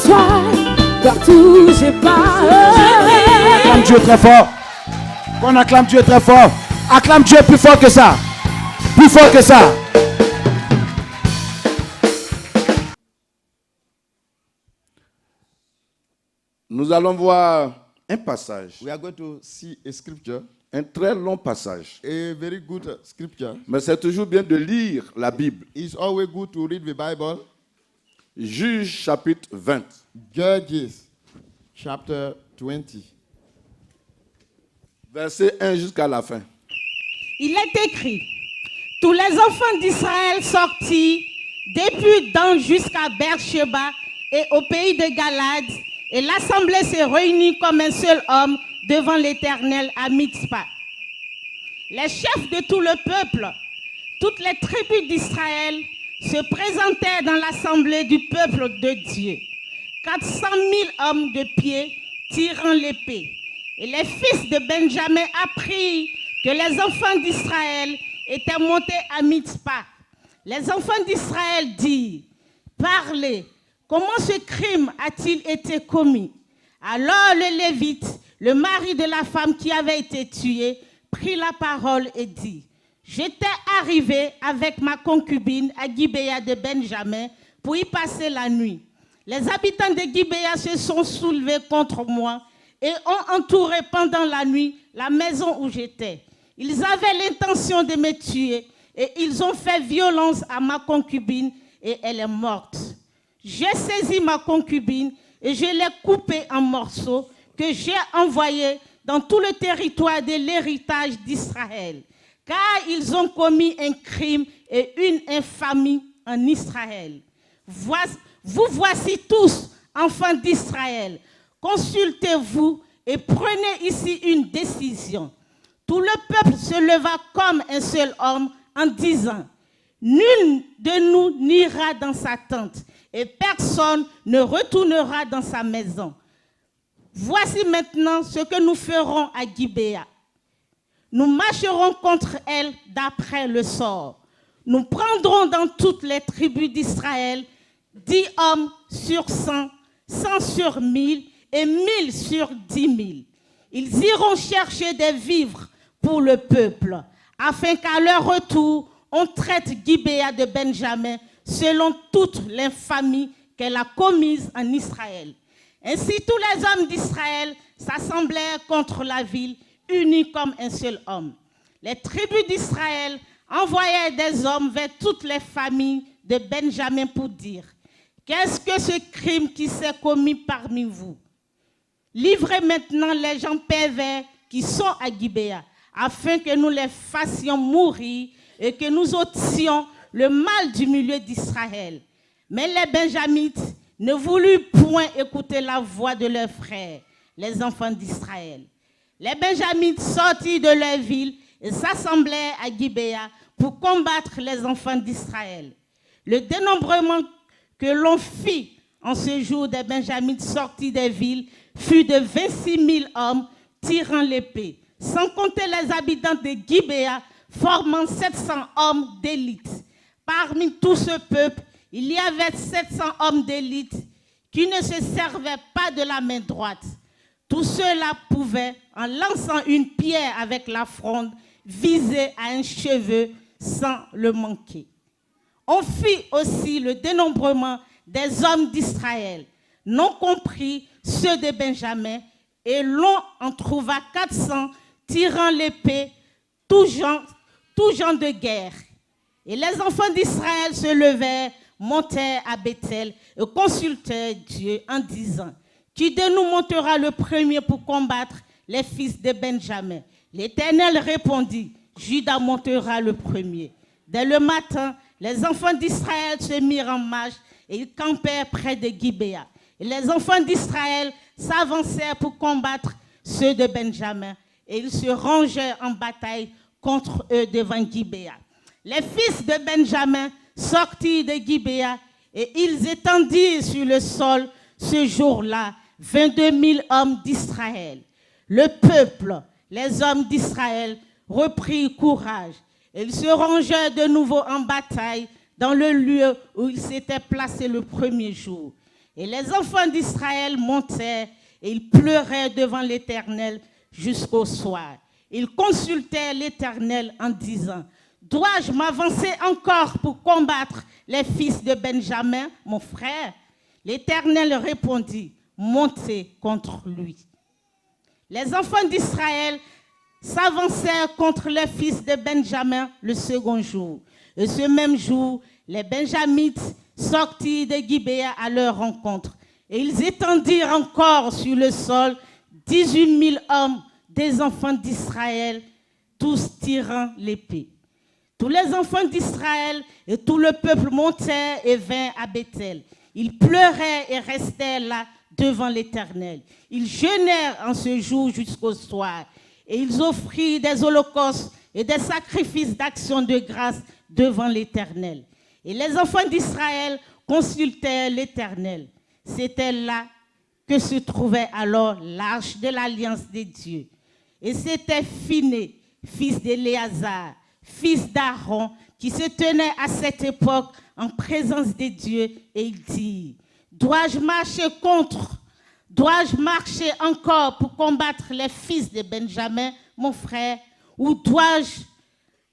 sois partout, j'ai pas. Acclame Dieu très fort. On acclame Dieu très fort. Acclame Dieu plus fort que ça. Plus fort que ça. Nous allons voir un passage. We are going to see a scripture, Un très long passage. a very good scripture. Mais c'est toujours bien de lire la Bible. It's always good to read the Bible. Juge chapitre 20. Judges, chapter 20. Verset 1 jusqu'à la fin. Il est écrit, tous les enfants d'Israël sortis depuis Dan jusqu'à Beersheba et au pays de Galade, et l'assemblée s'est réunie comme un seul homme devant l'Éternel à Mitzpah. Les chefs de tout le peuple, toutes les tribus d'Israël, se présentèrent dans l'assemblée du peuple de Dieu. 400 000 hommes de pied tirant l'épée. Et les fils de Benjamin apprirent que les enfants d'Israël étaient montés à Mitzpah. Les enfants d'Israël dirent, parlez, comment ce crime a-t-il été commis? Alors le Lévite, le mari de la femme qui avait été tuée, prit la parole et dit, j'étais arrivé avec ma concubine à Gibéa de Benjamin pour y passer la nuit. Les habitants de Gibéa se sont soulevés contre moi et ont entouré pendant la nuit la maison où j'étais. Ils avaient l'intention de me tuer et ils ont fait violence à ma concubine et elle est morte. J'ai saisi ma concubine et je l'ai coupée en morceaux que j'ai envoyés dans tout le territoire de l'héritage d'Israël. Car ils ont commis un crime et une infamie en Israël. Vous voici tous, enfants d'Israël. Consultez-vous et prenez ici une décision. Tout le peuple se leva comme un seul homme en disant, nul de nous n'ira dans sa tente et personne ne retournera dans sa maison. Voici maintenant ce que nous ferons à Gibéa. Nous marcherons contre elle d'après le sort. Nous prendrons dans toutes les tribus d'Israël 10 hommes sur 100, 100 sur 1000 et 1000 sur 10 000. Ils iront chercher des vivres pour le peuple, afin qu'à leur retour, on traite Gibéa de Benjamin selon toute l'infamie qu'elle a commise en Israël. Ainsi, tous les hommes d'Israël s'assemblèrent contre la ville, unis comme un seul homme. Les tribus d'Israël envoyèrent des hommes vers toutes les familles de Benjamin pour dire, qu'est-ce que ce crime qui s'est commis parmi vous? Livrez maintenant les gens pervers qui sont à Gibéa, afin que nous les fassions mourir et que nous ôtions le mal du milieu d'Israël. Mais les Benjamites ne voulurent point écouter la voix de leurs frères, les enfants d'Israël. Les Benjamites sortirent de leur ville et s'assemblèrent à Gibéa pour combattre les enfants d'Israël. Le dénombrement que l'on fit en ce jour des Benjamites sortis des villes fut de 26 000 hommes tirant l'épée, sans compter les habitants de Gibéa, formant 700 hommes d'élite. Parmi tout ce peuple, il y avait 700 hommes d'élite qui ne se servaient pas de la main droite. Tout cela pouvait, en lançant une pierre avec la fronde, viser à un cheveu sans le manquer. On fit aussi le dénombrement des hommes d'Israël, non compris ceux de Benjamin, et l'on en trouva 400 tirant l'épée, tout genre de guerre. Et les enfants d'Israël se levèrent, montèrent à Bethel et consultèrent Dieu en disant, qui de nous montera le premier pour combattre les fils de Benjamin? L'Éternel répondit, Juda montera le premier. Dès le matin, les enfants d'Israël se mirent en marche et ils campèrent près de Gibéa. Et les enfants d'Israël s'avancèrent pour combattre ceux de Benjamin et ils se rangèrent en bataille contre eux devant Gibéa. Les fils de Benjamin sortirent de Gibéa et ils étendirent sur le sol ce jour-là 22 000 hommes d'Israël. Le peuple, les hommes d'Israël, reprirent courage. Ils se rangèrent de nouveau en bataille dans le lieu où ils s'étaient placés le premier jour. Et les enfants d'Israël montèrent et ils pleuraient devant l'Éternel jusqu'au soir. Ils consultaient l'Éternel en disant, dois-je m'avancer encore pour combattre les fils de Benjamin, mon frère? L'Éternel répondit, montez contre lui. Les enfants d'Israël s'avancèrent contre les fils de Benjamin le second jour. Et ce même jour, les Benjamites sortirent de Gibéa à leur rencontre. Et ils étendirent encore sur le sol 18 000 hommes des enfants d'Israël, tous tirant l'épée. Tous les enfants d'Israël et tout le peuple montèrent et vinrent à Bethel. Ils pleuraient et restèrent là devant l'Éternel. Ils jeûnèrent en ce jour jusqu'au soir. Et ils offrirent des holocaustes et des sacrifices d'action de grâce devant l'Éternel. Et les enfants d'Israël consultèrent l'Éternel. C'était là que se trouvait alors l'arche de l'alliance des dieux. Et c'était Phiné, fils d'Éléazar, fils d'Aaron, qui se tenait à cette époque en présence des dieux, et il dit, dois-je marcher encore pour combattre les fils de Benjamin, mon frère, ou dois-je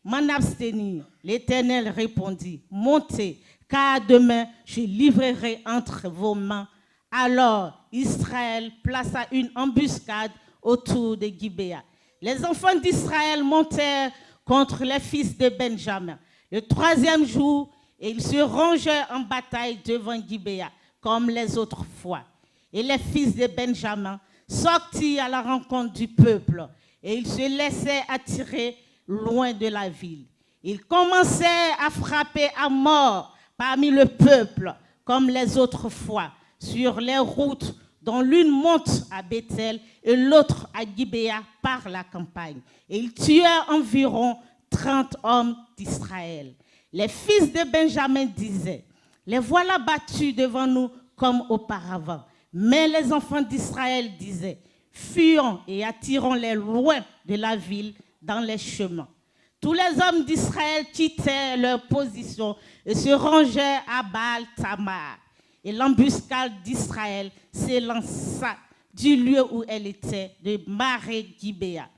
m'en abstenir? L'Éternel répondit, montez, car demain je livrerai entre vos mains. Alors Israël plaça une embuscade autour de Gibéa. Les enfants d'Israël montèrent contre les fils de Benjamin le troisième jour, et ils se rangèrent en bataille devant Gibéa, comme les autres fois. Et les fils de Benjamin sortirent à la rencontre du peuple, et ils se laissaient attirer loin de la ville. Ils commencèrent à frapper à mort parmi le peuple, comme les autres fois, sur les routes dont l'une monte à Bethel et l'autre à Gibéa par la campagne. Et ils tuèrent environ 30 hommes d'Israël. Les fils de Benjamin disaient, les voilà battus devant nous comme auparavant. Mais les enfants d'Israël disaient, fuyons et attirons-les loin de la ville dans les chemins. Tous les hommes d'Israël quittèrent leur position et se rangèrent à Baal-Tamar. Et l'embuscade d'Israël s'élança du lieu où elle était, de Maré-Gibéa.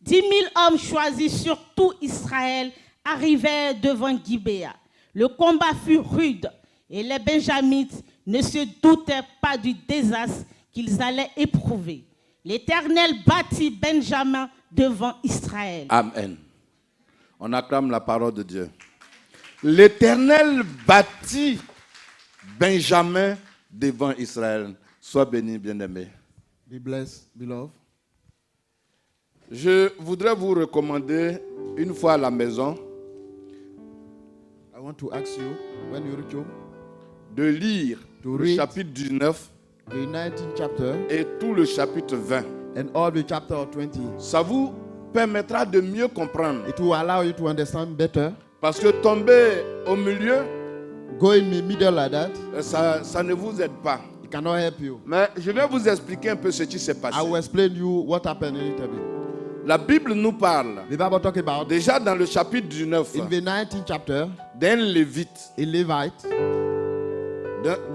10 000 hommes choisis sur tout Israël arrivèrent devant Gibéa. Le combat fut rude et les Benjamites ne se doutaient pas du désastre qu'ils allaient éprouver. L'Éternel battit Benjamin devant Israël. Amen. On acclame la parole de Dieu. L'Éternel bâtit Benjamin devant Israël. Sois béni, bien-aimé. Be blessed, beloved. Je voudrais vous recommander, une fois à la maison, I want to ask you, when you reach home, de lire To le read. chapitre 19 the 19th chapter et tout le chapitre 20. and all the chapter of 20. Ça vous permettra de mieux comprendre. It will allow you to understand better. Parce que tomber au milieu, Go in the middle like that, ça ne vous aide pas. it cannot help you. Mais je vais vous expliquer un peu ce qui s'est passé. I will explain you what happened a little bit. La Bible nous parle, The Bible talk about déjà dans le chapitre 19, in the 19th chapter, d'un lévite, a Levite,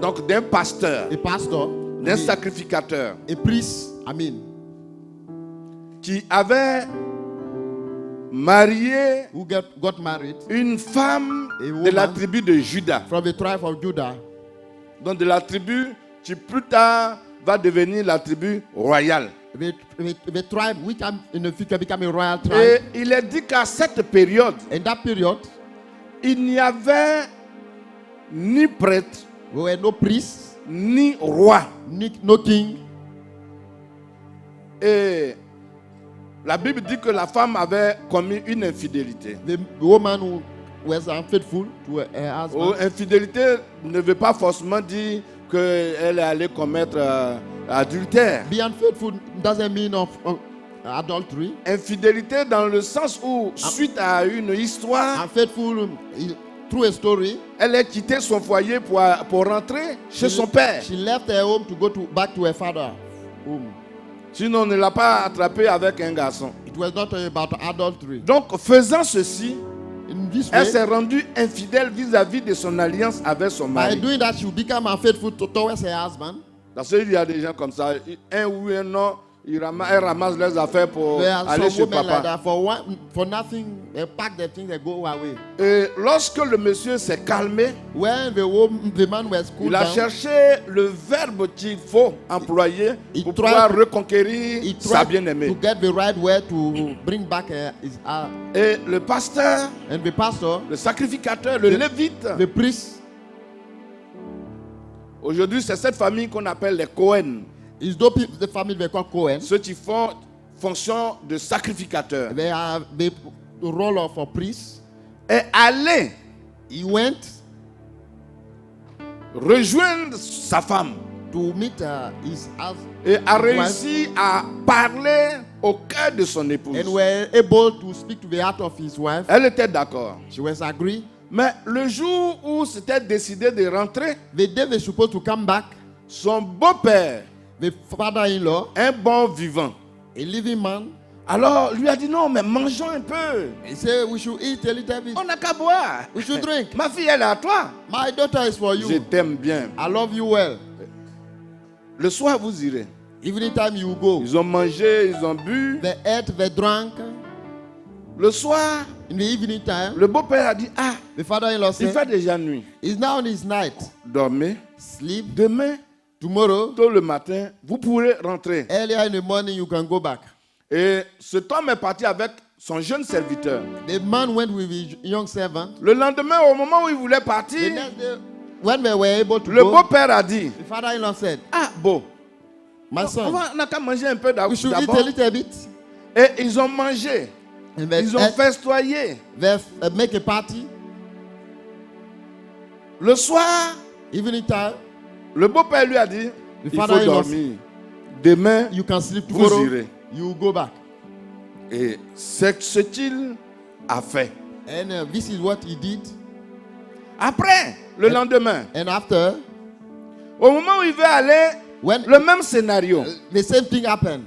donc d'un pasteur, a pastor, d'un sacrificateur, a priest, qui avait marié who got married une femme A de la woman. tribu de Juda. from the tribe of Judah, Donc de la tribu qui plus tard va devenir la tribu royale. the tribe which in the future become a royal Et tribe. il est dit qu'à cette période, In that period, il n'y avait ni prêtre, there were no priests, ni roi. no king. Et la Bible dit que la femme avait commis une infidélité. The woman who was unfaithful to her Oh, husband. infidélité ne veut pas forcément dire qu'elle est allée commettre adultère. Be unfaithful doesn't mean of adultery. Infidélité dans le sens où, suite à une histoire, Unfaithful through a story. elle a quitté son foyer pour rentrer chez son père. She left her home to go back to her father home. Sinon, on ne l'a pas attrapé avec un garçon. It was not about adultery. Donc, faisant ceci, In this Elle way, s'est rendue infidèle vis-à-vis de son alliance avec son by mari. doing that, she will become unfaithful towards her husband. Parce qu'il y a des gens comme ça, un oui, un non, elle ramasse leurs affaires pour There are aller some chez women like papa. that. For nothing, they pack their things, they go away. Et lorsque le monsieur s'est calmé, When the man was cooled il a down, cherché le verbe qu'il faut employer He pour tried pouvoir to- reconquérir he sa tried bien-aimée. to get the right word to bring back his Et le pasteur, and the pastor, le sacrificateur, le lévite, the priest, aujourd'hui c'est cette famille qu'on appelle les Cohen, is those people, the family they call Cohen. ceux qui font fonction de sacrificateur. They have the role of a priest. Est allé He went rejoindre sa femme to meet his husband et a wife, réussi à parler au cœur de son épouse. and were able to speak to the heart of his wife. Elle était d'accord. She was agree. Mais le jour où c'était décidé de rentrer, The day they supposed to come back, son beau-père, the father-in-law, un bon vivant, a living man, alors lui a dit non, mais mangeons un peu. he said we should eat a little bit. On n'a qu'à boire. We should drink. Ma fille, elle est à toi. My daughter is for Je you. t'aime bien. I love you well. Le soir, vous irez. Evening time you go. Ils ont mangé, ils ont bu. They ate, they drank. Le soir, In the evening time, le beau-père a dit, ah, the father-in-law il said, fait déjà nuit. it's now on his night. Dormez. Sleep. Demain, Tomorrow, tôt le matin, vous pourrez rentrer. earlier in the morning, you can go back. Et cet homme est parti avec son jeune serviteur. The man went with his young servant. Le lendemain, au moment où il voulait The partir, next day, when they were able to le go, beau-père a dit, the father-in-law said, ah bon, my son, on n'a qu'à manger un peu we should eat d'abord. a little bit. Et ils ont mangé. And they, Ils ont festoyé. they make a party. Le soir, Evening time, le beau-père lui a dit, il faut father-in-law dormir. Demain, you can sleep vous tomorrow. irez. You go back. Et c'est ce qu'il a fait. And this is what he did. Après, le lendemain, And after, au moment où il veut aller, when le même scénario, the same thing happened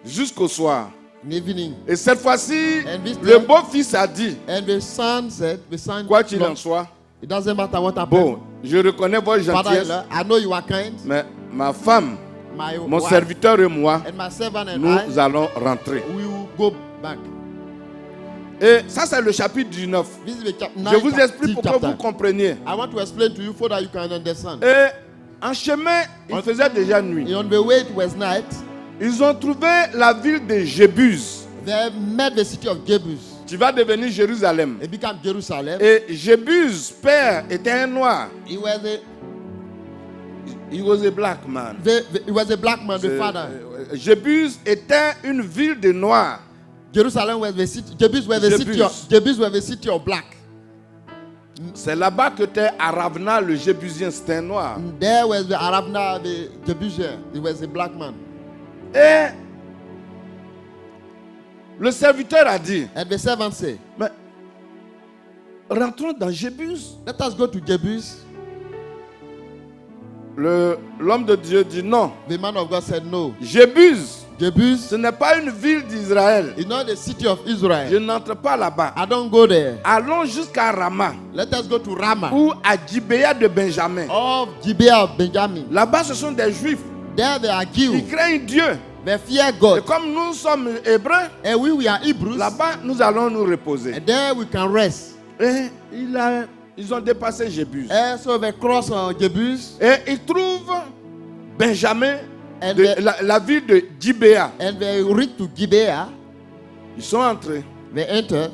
jusqu'au soir. in the evening, Et cette fois-ci, And this le time- beau-fils a dit, and the son said, the son, quoi qu'il en soit, it doesn't matter what happened. bon, je reconnais votre gentillesse, Father-in-law, I know you are kind. mais ma femme, My mon wife serviteur et moi, and my servant and nous I, allons rentrer. we will go back. Et ça, c'est le chapitre 19. This is the Je vous explique pour que vous compreniez. I want to explain to you so that you can understand. Et en chemin, il faisait déjà nuit. On the way it was night, Ils ont trouvé la ville de Jébus. they met the city of Jebus. Tu vas devenir Jérusalem. It became Jerusalem. Et Jébus, père, était un noir. He was He was a black man. he was a black man, the father. Jébus était une ville de noirs. Jerusalem was the city. Jebus was the city of Jebus. Jebus was the city of black. C'est là-bas que était Aravna, le Jébusien, c'était un noir. There was the Arabna, the Jebusien. He was a black man. Et le serviteur a dit, And the servant said, mais rentrons dans Jébus. let us go to Jebus. L'homme de Dieu dit non. The man of God said, no. Jébus, Jebus ce n'est pas une ville d'Israël. is not the city of Je Israel. n'entre pas là-bas. I don't go there. Allons jusqu'à Rama Let us go to Ramah ou à Gibéa de Benjamin. of Gibeah of Benjamin. Là-bas, ce sont des juifs. There they are Ils Jews. craignent Dieu. They fear Et God. comme nous sommes hébreux, And we are Hebrews. là-bas, nous allons nous reposer. And there we can rest. Et ils ont dépassé Jébus. And so they cross Jebus. Et ils trouvent Benjamin, And la ville de Gibéa. And they reach to Gibeah. Ils sont entrés They enter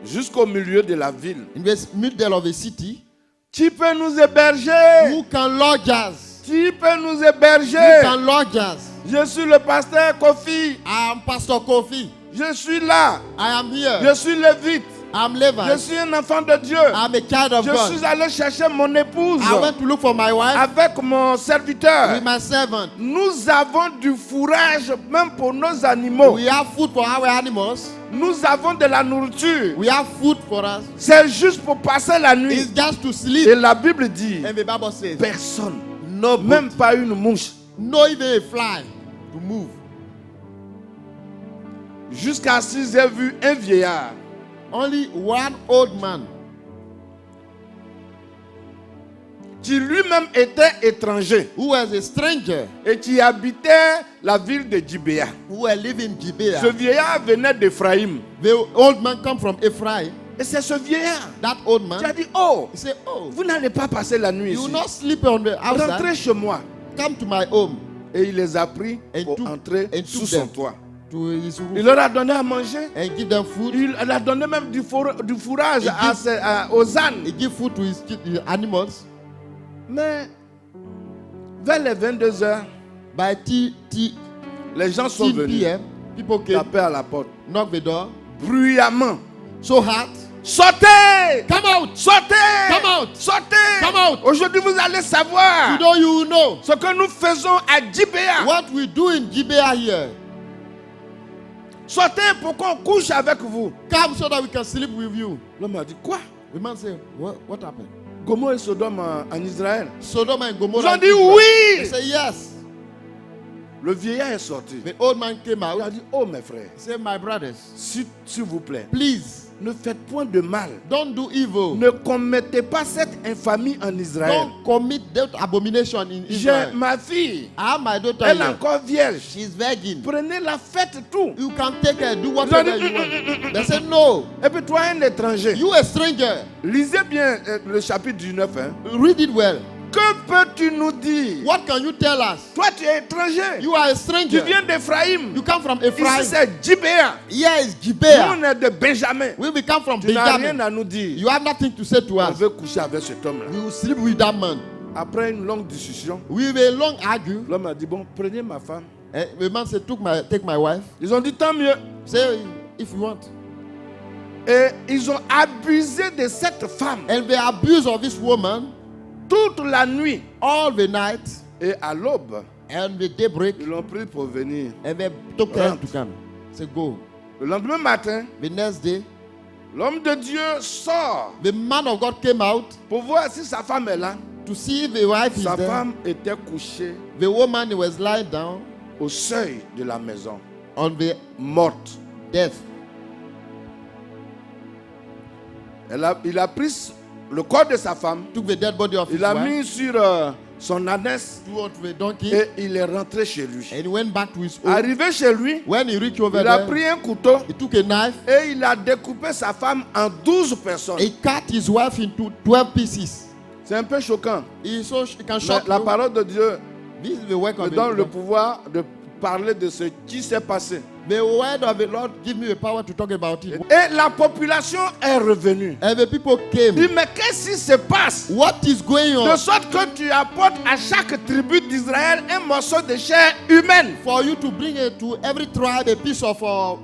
jusqu'au milieu de la ville. in the middle of the city. Tu peux nous héberger. Who can lodge us? Tu peux nous Who héberger. can lodge us? Je suis le pasteur Kofi. I am Pastor Kofi. Je suis là. I am here. Je suis lévite. I'm Je Levi. suis un enfant de Dieu. I'm a child of Je God. suis allé chercher mon épouse I went to look for my wife avec mon serviteur. with my servant. Nous avons du fourrage même pour nos animaux. We have food for our animals. Nous avons de la nourriture. We have food for us. C'est juste pour passer la nuit. It's just to Et sleep. la Bible dit, And the Bible says, personne, no, même pas une mouche, no even a fly to move. jusqu'à ce qu'ils aient vu un vieillard Only one old man qui lui-même était étranger who was a stranger et qui habitait la ville de Gibéa. who were living in Ce Gibeah. vieillard venait d'Éphraïm. The old man come from Ephraim. Et c'est ce vieillard That old qui a man, dit, oh, he said, oh, vous n'allez pas passer la nuit you ici. will not sleep on the outside. Rentrez chez moi. Come to my home. Et il les a pris And pour took- entrer and sous took son them. toit. To his Il room leur a donné à manger. and give them food. Il a donné même du fourrage Il aux ânes. He give food to his animals. Mais vers les 22 heures, By les gens sont 10 venus p.m., people came, taper à la porte. knock the door. Bruyamment. So hot. Sortez! Come out! Sortez! Come out! Sortez! Come out! Aujourd'hui, vous allez savoir Today you will know ce que nous faisons à Gibéa. what we do in Gibeah here. Sortez pour qu'on couche avec vous. Come so that we can sleep with you. L'homme a dit, quoi? The man said, what happened? Gomorrhe et Sodome en Israël. Sodom and Ils Gomorrah. ont dit They oui. said yes. Le vieillard est sorti. The old man came Il a out. dit, oh mes frères, He said, my brothers, s'il vous plaît, please ne faites point de mal. don't do evil. Ne commettez pas cette infamie en Israël. Don't commit that abomination in J'ai Israel. ma fille, I have my daughter elle est here. encore vierge. She's virgin. Prenez-la, faites tout. You can take her, do whatever you want. They said, no. Et puis toi, un étranger, You a stranger. lisez bien le chapitre 19. Hein. Read it well. Que peux-tu nous dire? What can you tell us? Toi, tu es étranger. You are a Tu stranger. viens d'Éphraïm. You come from Ici, Ephraim. c'est Gibéa. Here is Nous, Gibeah. on est de Benjamin. We will come from Tu n'as rien Benjamin. à nous dire. You have nothing to say to On us. veut coucher avec cet homme-là. We will sleep with that man. Après une longue discussion, We will long argue. l'homme a dit, bon, prenez ma femme. And the man said, take my wife. Ils ont dit, tant mieux. Say, if you want. Et ils ont abusé de cette femme And they abuse of this woman toute la nuit. all the night. Et à l'aube, And the daybreak. ils l'ont pris pour venir. And they took her to come. Say, go. Le lendemain matin, The next day, l'homme de Dieu sort the man of God came out pour voir si sa femme est là. to see if the wife is Sa there. femme était couchée The woman was lying down au seuil de la maison, on the morte. death. Il a pris le corps de sa femme, Took the dead body of his il l'a wife, mis sur son ânesse threw onto the donkey, et il est rentré chez lui. and he went back to his home. Arrivé chez lui, When he reached over il a there, pris un couteau he took a knife. et il a découpé sa femme en 12 personnes. He cut his wife into 12 pieces. C'est un peu choquant. He can Mais shock la you. parole de Dieu This is the work me of donne the le Lord. pouvoir de parler de ce qui s'est passé. The word of the Lord give me the power to talk about it. Et la population est revenue. And the people came. Il dit, mais qu'est-ce qui se passe? What is going De on? sorte que tu apportes à chaque tribu d'Israël un morceau de chair humaine. For you to bring it to every tribe a piece of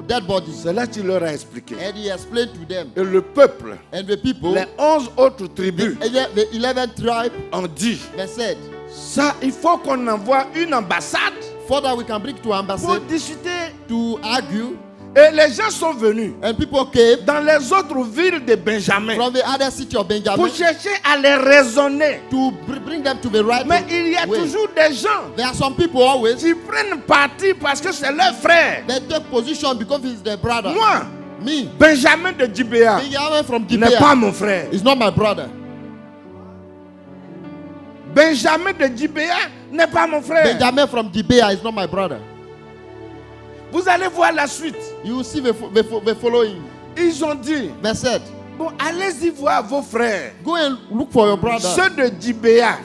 dead bodies. C'est là qu'il leur a expliqué. And he explained to them. Et le peuple, And the people, les 11 autres tribus, the 11 tribe, ont dit, they said, ça, il faut qu'on envoie une ambassade further we can bring to pour embassy discuter. to argue. Et les gens sont venus And people came dans les autres villes de Benjamin from the other city of Benjamin pour chercher à les raisonner. to bring them to the right Mais il y a way. toujours des gens There are some people always, qui prennent parti parce que c'est leur frère. they take position because he's their brother. Moi, Me, Benjamin de Gibéa, Benjamin from n'est pas Gibeah mon frère. is not my brother. Benjamin de Gibéa n'est pas mon frère. Benjamin from Gibeah is not my brother. Vous allez voir la suite. You will see the following. Ils ont dit, They said, bon, allez-y voir vos frères, go and look for your brother. ceux de Gibéa.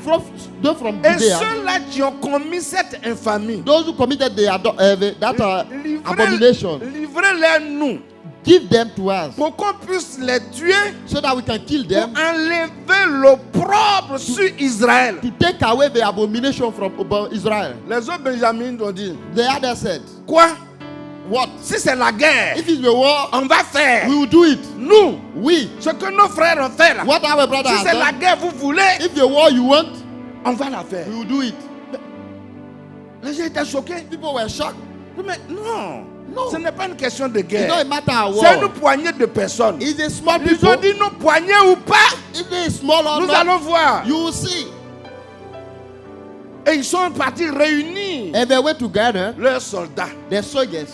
Those from Et Gibeah, ceux-là qui ont commis cette infamie, those who committed that abomination, livrez-les nous give them to us pour qu'on puisse les tuer, so that we can kill pour them, enlever l'opprobre sur Israël. to take away the abomination from Israel. Les autres Benjamins ont dit, The other said, quoi? what? Si c'est la guerre, If it's the war, on va faire. we will do it. Nous, We, ce que nos frères ont fait là, what our brother si has c'est la done, guerre vous voulez, if the war you want, on va la faire. we will do it. Les gens étaient choqués. People were shocked. Mais non, Non. ce n'est pas une question de It's not guerre. a matter of C'est une war. poignée de personnes. It's a small Ils people. ont dit nous poignées ou pas, If they is small or nous not, allons voir. you will see. Et ils sont partis réunir And they went together, leurs soldats. the soldiers.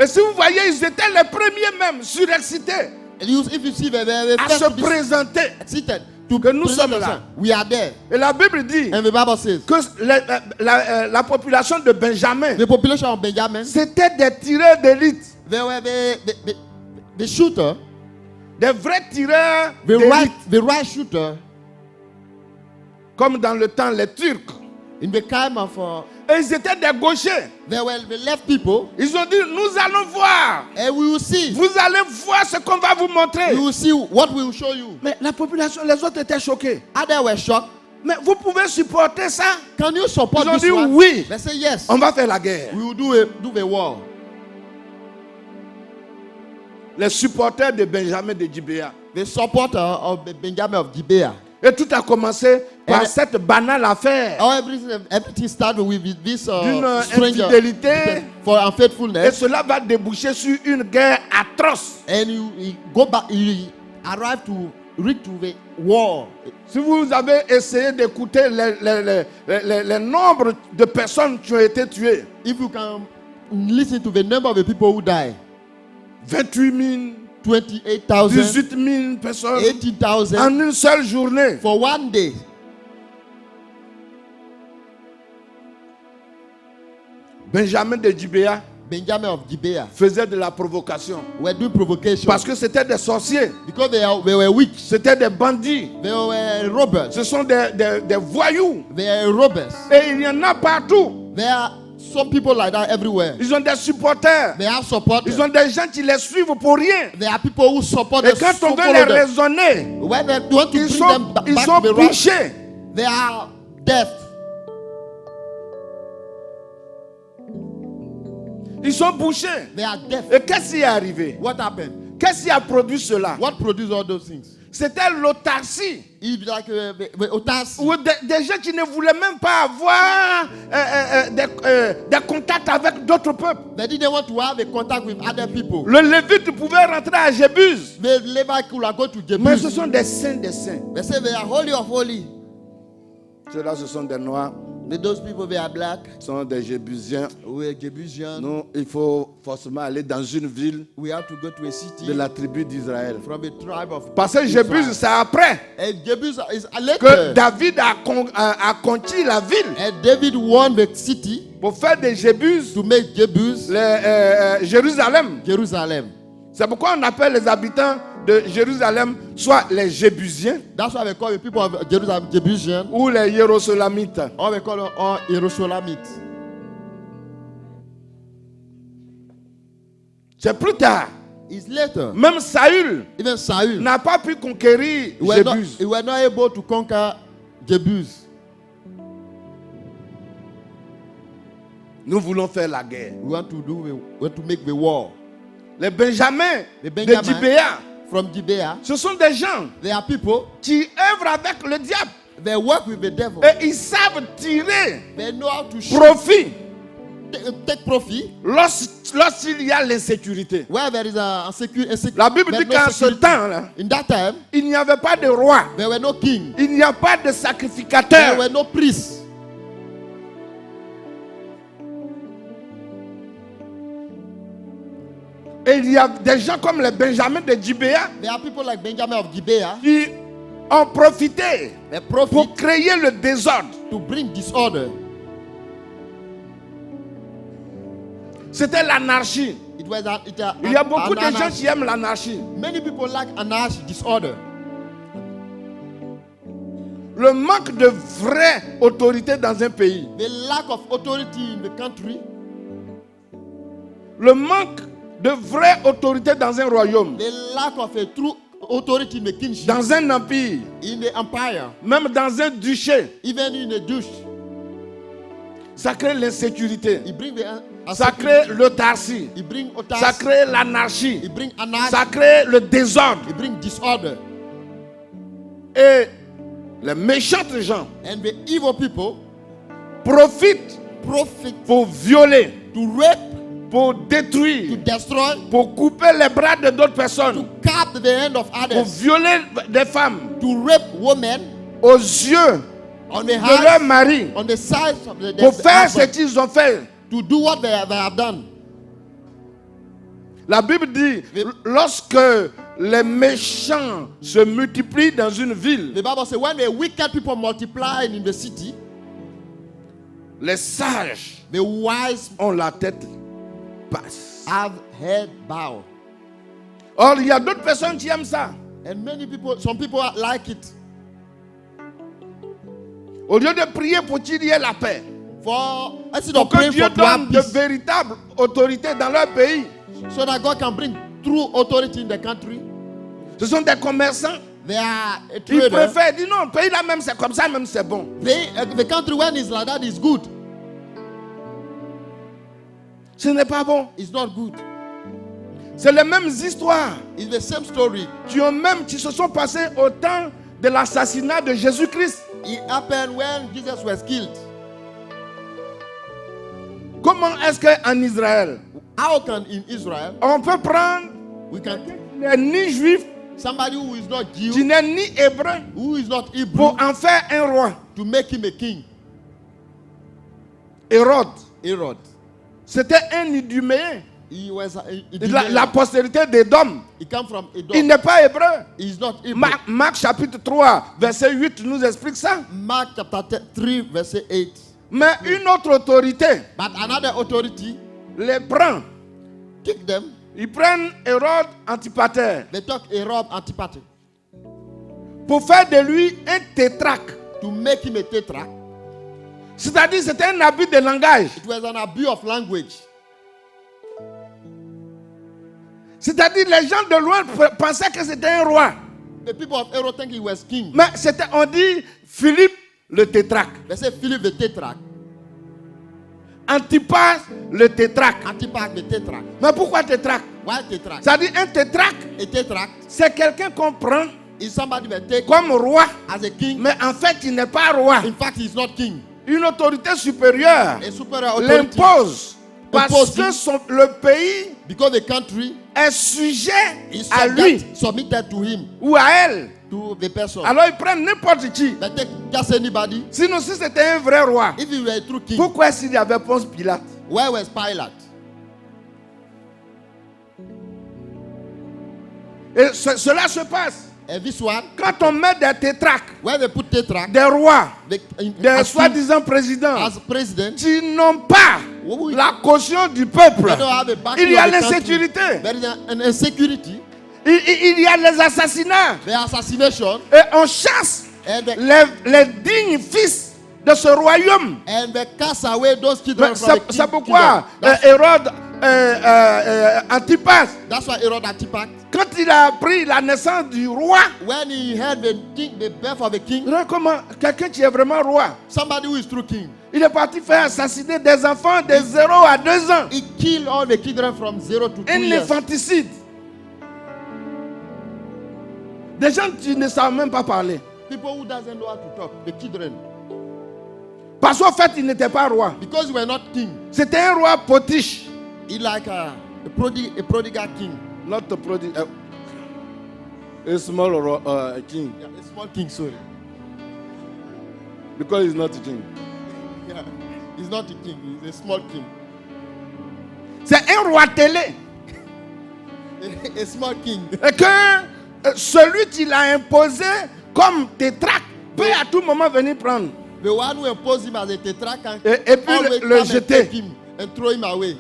Et si vous voyez, ils étaient les premiers même surexcités And if you see the à first se to be présenter. seated to Que nous present sommes là. themselves. We are there. Et la Bible dit And the Bible says que la population de Benjamin, the population of Benjamin, c'était des tireurs d'élite, they were the shooter, des vrais tireurs the right shooter comme dans le temps les Turcs. in the time of Et ils étaient des gauchers. they were the left people. Ils ont dit, nous allons voir. And we will see. Vous allez voir ce qu'on va vous montrer. We will see what we will show you. Mais la population, les autres étaient choqués. Others were shocked. Mais vous pouvez supporter ça? Can you support Ils ont this dit one? oui. They say yes. On va faire la guerre. We will do the war. Les supporters de Benjamin de Gibea. The supporter of Benjamin of Gibeah. Et tout a commencé par Et- cette banale affaire Oh, everything started with this d'une stranger infidélité. for Et unfaithfulness. cela va déboucher sur une guerre atroce. And you go back, you arrive to reach to the war. Si vous avez essayé d'écouter les nombres de personnes qui ont été tuées, If you can listen to the number of the people who die, 28 000, 28,000, 18 000 personnes 18,000 en une seule journée. for one day. Benjamin de Gibea Benjamin of Gibeah faisait de la provocation. were doing provocation Parce que c'était des sorciers, because they were weak. c'était des bandits, They were robbers. ce sont des voyous. They are robbers. Et il y en a partout. There are some people like that everywhere. Ils ont des supporters. They have supporters. Ils ont des gens qui les suivent pour rien. There are people who support Et them. quand on veut follow les them. raisonner, When they want to ils bring sont, them ils back sont to the right, bouchés. they are deaf. Ils sont bouchés. They are deaf. Et qu'est-ce qui est arrivé? What happened? Qu'est-ce qui a produit cela? What produced all those things? C'était l'autarcie. If like the otas, Ou des gens qui ne voulaient même pas avoir des contacts avec d'autres peuples. they didn't want to have a contact with other people. Le Lévite pouvait rentrer à Jébus. The Levi could go to Mais ce Jebus. sont des saints des saints. They say they are holy of holy. Ceux-là, ce sont des noirs. Those people they are black. Ce sont des Jébusiens. We are Jebusian. Nous, il faut forcément aller dans une ville We have to go to a city de la tribu d'Israël. from a tribe of Parce que Jébus, c'est après And Jebus is que later. David a conquis la ville. And David won the city Pour faire de Jébus to make Jebus Jérusalem. Jerusalem. C'est pourquoi on appelle les habitants de Jérusalem soit les Jébusiens That's why we call the people of Jerusalem Jebusian, ou les Hiérosolamites. or we call them all Jerusalemites. C'est plus tard. It's later. Même Saül Even Saul, n'a pas pu conquérir he were, not, Jébus. he were not able to conquer Jebus. Nous voulons faire la guerre. We want to make the war. Les Benjamins Les de Benjamins Gibea, from Gibeah, ce sont des gens they are people, qui œuvrent avec le diable. they work with the devil. Et ils savent tirer They know how to shoot, profit take profit lorsqu'il y a l'insécurité. where there is a security. La Bible dit qu'en ce temps-là, In that time, il n'y avait pas de roi, there were no king, il n'y a pas de there sacrificateur. were no priests. Et il y a des gens comme les Benjamins de Gibea There are people like Benjamin of Gibeah, qui ont profité they profit pour créer le désordre. to bring disorder. C'était l'anarchie. It was Il y a beaucoup de gens anarchy. qui aiment l'anarchie. Many people like anarchy, disorder. Le manque de vraie autorité dans un pays. The lack of authority in the country, Le manque de vraie autorité dans un royaume. the lack of a true authority in the kingship, Dans un empire. in the empire, Même dans un duché. even in a douche. Ça crée l'insécurité. It bring the Ça crée l'autarcie. It bring Ça authority. crée l'anarchie. It bring anarchy. Ça crée le désordre. It bring disorder. Et les méchantes gens And the evil people profitent profit pour violer, to rape, pour to détruire, destroy, pour couper les bras de d'autres personnes, to cut the hand of pour others, violer des femmes to rape women aux yeux on the de leur hands, mari, on the sides of the pour faire ce husband, qu'ils ont fait. to do what they have done. La Bible dit, lorsque les méchants se multiplient dans une ville, The Bible says when the wicked people multiply in the city, les sages the wise ont la tête basse. have head bow. Or, il y a d'autres personnes qui aiment ça. And many people, some people like it. Au lieu de prier pour qu'il y ait la paix, For instead pour of que praying Dieu for to have donne de peace, véritables autorités dans leur pays. so that God can bring true authority in the country. Ce sont des commerçants. They are a Ils trader. préfèrent dire non, le pays là même c'est comme ça, même c'est bon. The country when it's like that is good. Ce n'est pas bon. It's not good. C'est les mêmes histoires It's the same story. qui se sont passées au temps de l'assassinat de Jésus-Christ. It happened when Jesus was killed. Comment est-ce qu'en Israël, How can in Israel on peut prendre we can qui n'est ni juif, somebody who is not qui Jew, n'est ni hébreu, who is not Hebrew, pour en faire un roi? to make him a king? Hérode, Herod. c'était un Iduméen. He was La postérité d'Édom. he came from Il Edom. n'est pas hébreu. He is not Hebrew. Marc chapitre 3, verset 8 nous explique ça. Mark chapter 3 verse 8. Mais une autre autorité But another authority les prend. took them. Ils prennent Hérode Antipater They took Herod Antipater pour faire de lui un tétrarque. to make him a tetrarch. C'est-à-dire c'était un abus de langage. It was an abuse of language. C'est-à-dire les gens de loin pensaient que c'était un roi. The people of Herod think he was king. Mais on dit Philippe le tétrarque. They say Philip the tetrarch, Antipas le tétrarque. Antipas the tetrarch. Mais pourquoi tétrarque? Why tetrarch? C'est-à-dire un tétrarque, A tetrarch c'est quelqu'un qu'on prend is somebody that take comme roi, as a king. mais en fait il n'est pas roi. In fact, he's not king. Une autorité supérieure A superior authority. l'impose parce Impose que le pays Because the country est sujet is à lui submitted to him, ou à elle. to the person. Alors ils prennent n'importe qui. They take just anybody. Sinon, si c'était un vrai roi, If he were a true king, pourquoi est-ce qu'il y avait Ponce Pilate? where was Pilate? Et cela se passe And this one, quand on met des tétrarques, where they put tetrarch, des rois, they, des as, king, soi-disant présidents as president, qui n'ont pas Oui. la caution du peuple. they don't have a backing Il y a of the country. l'insécurité, There is an insecurity, il y a les assassinats. the assassination, Et on chasse and the, les dignes fils de ce royaume. and they cast away those children Mais from the c'est king- pourquoi kingdom. Hérode Antipas, That's why Herod Antipas, quand il a appris la naissance du roi, when he heard the birth of a king, comment quelqu'un qui est vraiment roi, somebody who is true king, il est parti faire assassiner des enfants de 0 à 2 ans. he killed all the children from 0 to 2 Un years. infanticide. Des gens qui ne savent même pas parler. People who doesn't know how to talk, the children, Parce qu'en fait, il n'était pas roi. because we were not king. C'était un roi potiche. He like a prodigal king. Not a prodigal. A small king. Yeah, a small king, sorry. Because he's not a king. Yeah, he's not a king, he's a small king. C'est un roi télé. A small king. Et que celui qui l'a imposé comme tétrarque peut à tout moment venir prendre. The one who imposed him as a tetrarch can Et puis always le come and jeter. take him and throw him away.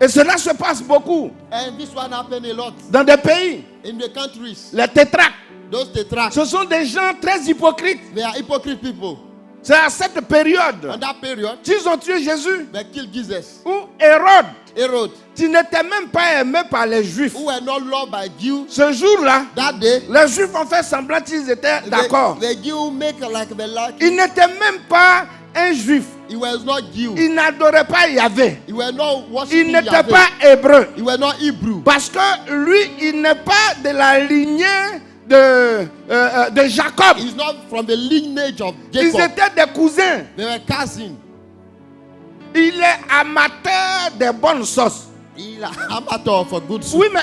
Et cela se passe beaucoup And this one happened a lot dans des pays. in the countries. Les tétrarques, Those tetrarchs, ce sont des gens très hypocrites. they are hypocrite people. C'est à cette période On that period, qu'ils ont tué Jésus. they killed Jesus. Ou Hérode, Herod, qui n'était même pas aimé par les Juifs. who were not loved by Jews, Ce jour-là, that day, les Juifs ont fait semblant qu'ils étaient d'accord. the Jew make like the like. Il n'était même pas un Juif. He was not Jew. Il n'adorait pas Yahvé. He were not Il worshiping n'était Yahweh. pas hébreu. He were not Hebrew. Parce que lui, il n'est pas de la lignée de Jacob. He's not from the lineage of Ils Jacob. étaient des cousins. They were cousins. Il est amateur des bonnes sauces. He's an amateur of a good soup. Oui, mais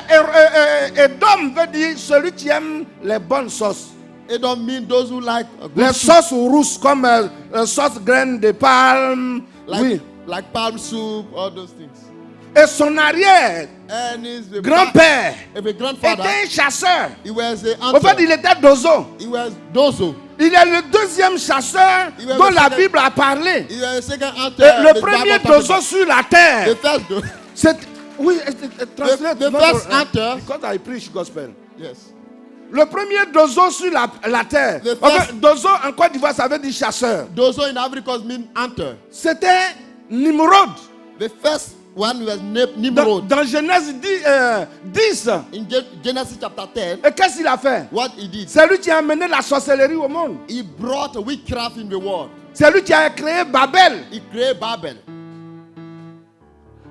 Edom veut dire celui qui aime les bonnes sauces. It don't mean those who like a good Les soup. sauces rousses comme sauce graine de palme. Like, Oui. like palm soup, all those things. Et son arrière And his grand-père if a grandfather, était un chasseur. he was a En fait, hunter. il était dozo. He was dozo. Il est le deuxième chasseur Il va dont le la second- Bible a parlé. He was a second Et hunter. le the premier Bible talks dozo about. sur la terre. The first dozo. C'est oui, translate. the not first for- hunter- Because I preach gospel. Yes. Le premier dozo sur la terre. The En first- fait, dozo en Côte d'Ivoire, ça veut dire chasseur. Dozo in Africa mean hunter. C'était Nimrod. The first one was Dans, Nimrod. dans Genèse 10. In Genesis chapter 10, Et qu'est-ce qu'il a fait? what he did, C'est lui qui a amené la sorcellerie au monde. he brought witchcraft in the world. C'est lui qui a créé Babel. He created Babel.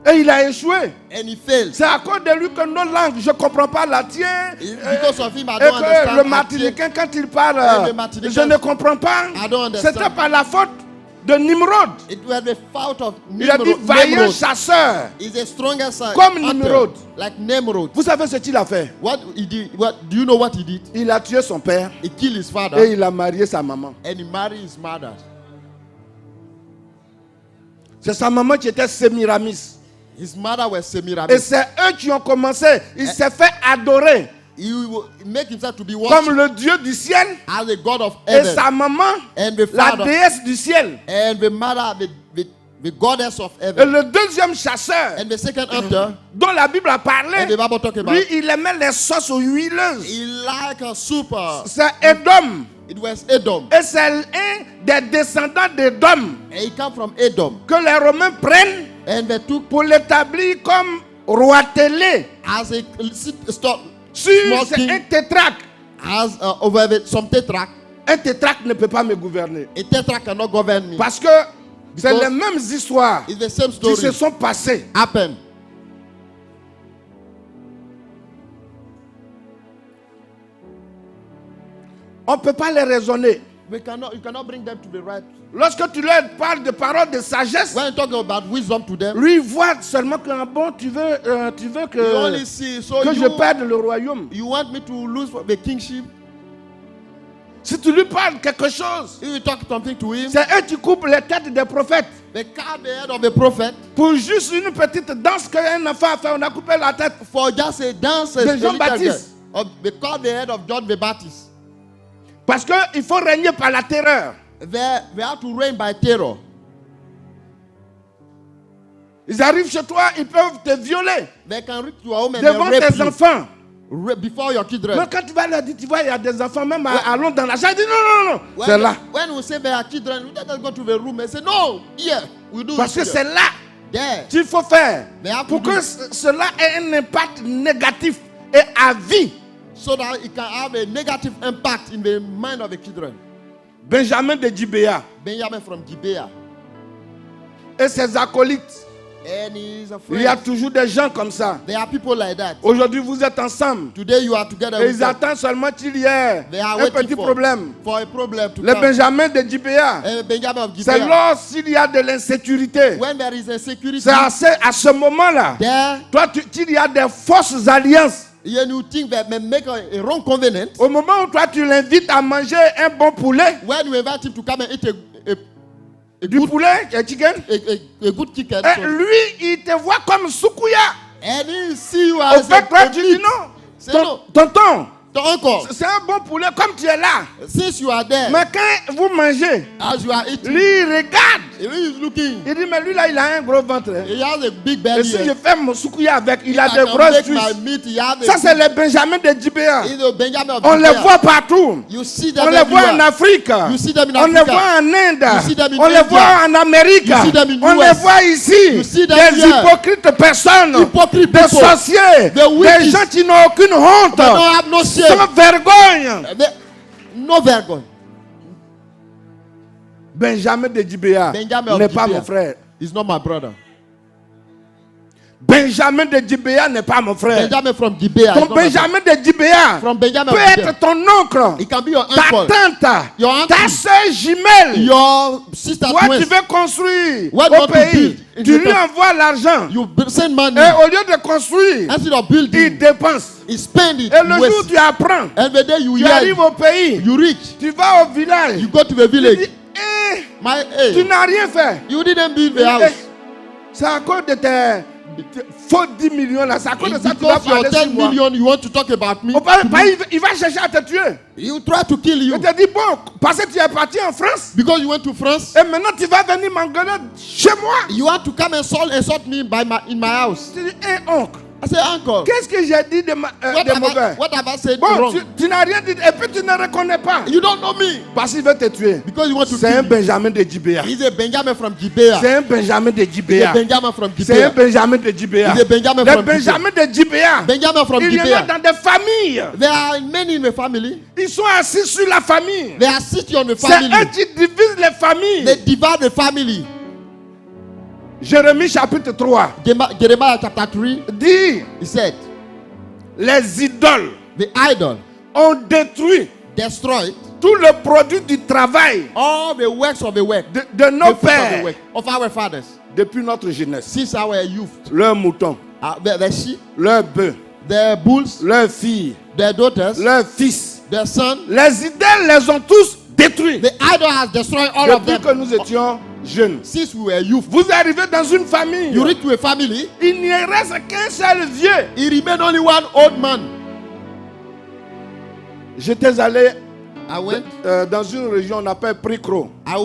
Et il a échoué. And he failed. C'est à cause de lui que nos langues, je ne comprends pas la tienne. Because of him, I Et don't que understand. le martiniquin, quand il parle, Et le martiniquin, je ne comprends pas. I don't understand. C'était par la faute de Nimrod. It was the fault of Il a dit Nimrod. vaillant Nimrod chasseur. is a stronger son. Comme hunter, Nimrod. Like Nimrod. Vous savez ce qu'il a fait? What he did? What do you know what he did? Il a tué son père He killed his father et il a marié sa maman. and he married his mother. C'est sa maman qui était Sémiramis. His mother was Et Semiramis. c'est eux qui ont commencé. Il s'est fait adorer He will make himself to be comme worshipped le Dieu du ciel. as the God of Et heaven sa maman, and the la father déesse du ciel. and the mother, the goddess of Et heaven. le deuxième chasseur, And the second hunter, dont la Bible a and parlé, the Bible talk about, lui, il aimait les sauces huileuses. he like a super. C'est Édom. It was Edom. Et c'est un des descendants d'Édom And he come from Edom. que les Romains prennent And they took pour l'établir comme roi télé. as a stop Sur small c'est king, un tétraque. as over some tetrarch. Un tétraque ne peut pas me gouverner. A tetrarch cannot govern me. Parce que c'est Because les mêmes histoires It's the same qui se story sont passées. happen. On ne peut pas les raisonner. You cannot bring them to the right. Lorsque tu leur parles de paroles de sagesse, When you talk about wisdom to them, lui voit seulement que bon, tu veux you que only see. So je perde le royaume. you want me to lose the kingship? Si tu lui parles quelque chose, If you talk something to him, c'est eux qui coupent les têtes des prophètes. they cut the head of the prophet Pour juste une petite danse qu'un enfant a fait, on a coupé la tête. for just a dance. De Jean-Baptiste. They cut the head of John the Baptist. Parce qu'il faut régner par la terreur. They have to reign by terror. Ils arrivent chez toi, ils peuvent te violer They can reach your home and devant they rape tes you enfants. before your children. Mais quand tu vas leur dire, tu vois, il y a des enfants, même à Londres dans la chambre, ils disent non, non, non, When, c'est là. when we say they are children, we don't go to the room and say, no, here, we do Parce it que here. c'est là There. qu'il faut faire They have pour to que do. cela ait un impact négatif et à vie. So that it can have a negative impact in the mind of the children. Benjamin de Gibea Benjamin from Gibeah. et ses acolytes. And he's a Il y a friend. toujours des gens comme ça. There are people like that. Aujourd'hui, vous êtes ensemble. Today you are together Et with ils them. attendent seulement qu'il y ait They are un waiting petit problème. for a problem to Le come. Benjamin de Gibea, Benjamin of c'est Gibeah. lorsqu'il y a de l'insécurité. When there is a security C'est à ce moment-là, there, toi, qu'il y a des fausses alliances. you think that may make a wrong covenant. Au moment où toi, tu l'invites à manger un bon poulet, When you invite him to come and eat a du poulet, un chicken, a good chicken, et so- lui, il te voit comme Sukuya. and he see you Au as fait, toi, a tu dis meat. non. C'est non. Tonton, Ton uncle, c'est un bon poulet comme tu es là. since you are there, Mais quand vous mangez, as you are eating, lui, il regarde. he is looking. Il dit, mais lui, là, il a un gros ventre. Hein. He has a big Et belly. si here. je fais mon Sukuya avec, il a I de can grosses make my cuisses. meat. He has Ça, a c'est le Benjamin de Gibea. he's a Benjamin of On les Gibeah. voit partout. You see them On les voit en everywhere. Afrique. You see them in On les Africa. voit en Inde. You see them in On les India. voit en Amérique. You see them in On US. les voit ici. You see them Des here. hypocrites personnes. Hypocrite Des people. sorciers. The Des witches. gens qui n'ont aucune honte. They don't have no shame. Sans vergogne. No vergogne. Benjamin de Gibea Benjamin of n'est pas Gibeah. mon frère. He's not my brother. Benjamin de Gibea n'est pas mon frère. Benjamin from Gibeah. is Ton not my Benjamin de Gibea From Benjamin peut of être Gibeah. ton oncle, It can be your ta uncle, tante, your auntie, ta soeur jumelle. your sister Toi, twins. tu veux construire What au want to pays. build in Tu the lui country. envoies l'argent. You send money. Et au lieu de construire, Instead of il building, dépense. he spend it. Et le waste. jour où tu apprends, And the day you tu hear, arrives au pays, you reach, tu vas au village, you go to the tu village. dis, eh, My tu hey, n'as rien fait. you didn't build the Eh, house. C'est à cause de tes faux 10 millions là. C'est à cause de It's ça que tu vas because your parler 10 sur moi. million, you want to talk about me. Il va chercher à te tuer. He will try to kill you Il te dit, bon, parce que tu es parti en France, because you went to France. et maintenant tu vas venir m'engueuler chez moi. You want to come and insult me in my house. Tu dis, hé, oncle, I say, uncle, qu'est-ce que j'ai dit de mauvais? what have I said Bon, wrong? tu n'as rien dit, et puis tu ne reconnais pas. You don't know me Parce qu'il veut te tuer. because you want to C'est kill un me. Benjamin de Gibea. He's a Benjamin from Gibeah. C'est un Benjamin de He's a Gibea. Benjamin from C'est un Gibeah. Benjamin de Gibea. He's a Benjamin Le from Benjamin de Gibea. Benjamin from Il y en a Gibeah. dans des familles. There are many in the family. Ils sont assis sur la famille. They are sitting on the C'est eux family. qui divisent les familles. They divide the family. Jérémie chapitre 3 Jeremiah chapter 3, dit, he said, les idoles the idol ont détruit destroyed tout le produit du travail all the works of the work, de nos the fruit of the pères work of our fathers depuis notre jeunesse. since our youth. Leurs moutons, The sheep, leurs bœufs, their bulls, leurs filles, their daughters, leurs fils. their sons. Les idoles les ont tous détruits. The idol has destroyed all of Depuis them. que nous étions jeunes. Since we were youth, Vous arrivez dans une famille. you reach to a family, Il n'y reste qu'un seul vieux. it remained only one old man. J'étais allé I went dans une région on appelle Pricro. to a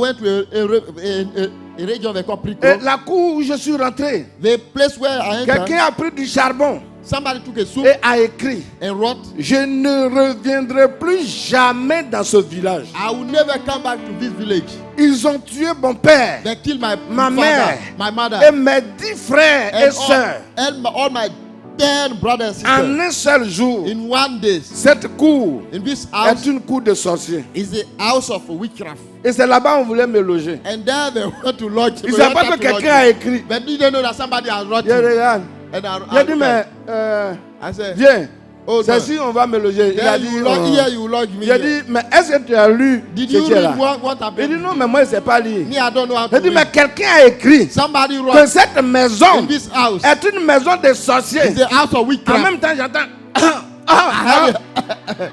region they call Et Pricro. la cour où je suis rentré, The place where I entered, quelqu'un a pris du charbon somebody took a soup et a écrit: and wrote, je ne reviendrai plus jamais dans ce village. I will never come back to this village. Ils ont tué mon père They killed my Ma father, mère. my mother, et mes 10 frères et sœurs all my 10 brothers and en sisters un seul jour. in one day. Cette cour In this house est une cour de sorciers. is the house of witchcraft. Et c'est là-bas on voulait me loger. And there they want to lodge. Ils ne savent pas que quelqu'un a écrit. But you don't know that somebody has wrote Je it. regarde. And J'ai dit, mais I said, viens, oh, c'est no. si on va me loger. Il a There dit, you lodge, oh. here you lodge me. J'ai dit, mais est-ce que tu as lu Did ce you qui est là? read what Il happened? dit, non, mais moi je ne sais pas lire. Me, I don't know how to J'ai dit, mais read. quelqu'un a écrit Somebody que wrote cette maison in this house est une maison de sorciers. is the house of En witchcraft. même temps, j'entends.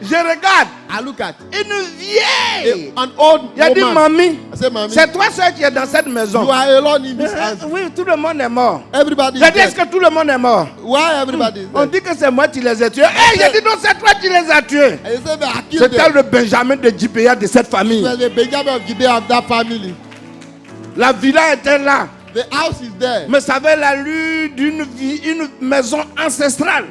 Je regarde I look at une vieille. an old Il a dit, woman. mamie, I said, Mommy, c'est toi seul qui est dans cette maison. you are alone in this house. Oui, tout le monde est mort. Everybody J'ai is dit, est-ce dead. que tout le monde est mort? Why everybody is On dead? dit que c'est moi qui les ai tués. Hey, j'ai dit, non, c'est toi qui les as tués. And they said, I killed C'était them. le Benjamin de Gibea de cette famille. It was the Benjamin of Gibeah of that family. La villa était là. The house is there. Mais ça avait l'allure d'une une maison ancestrale.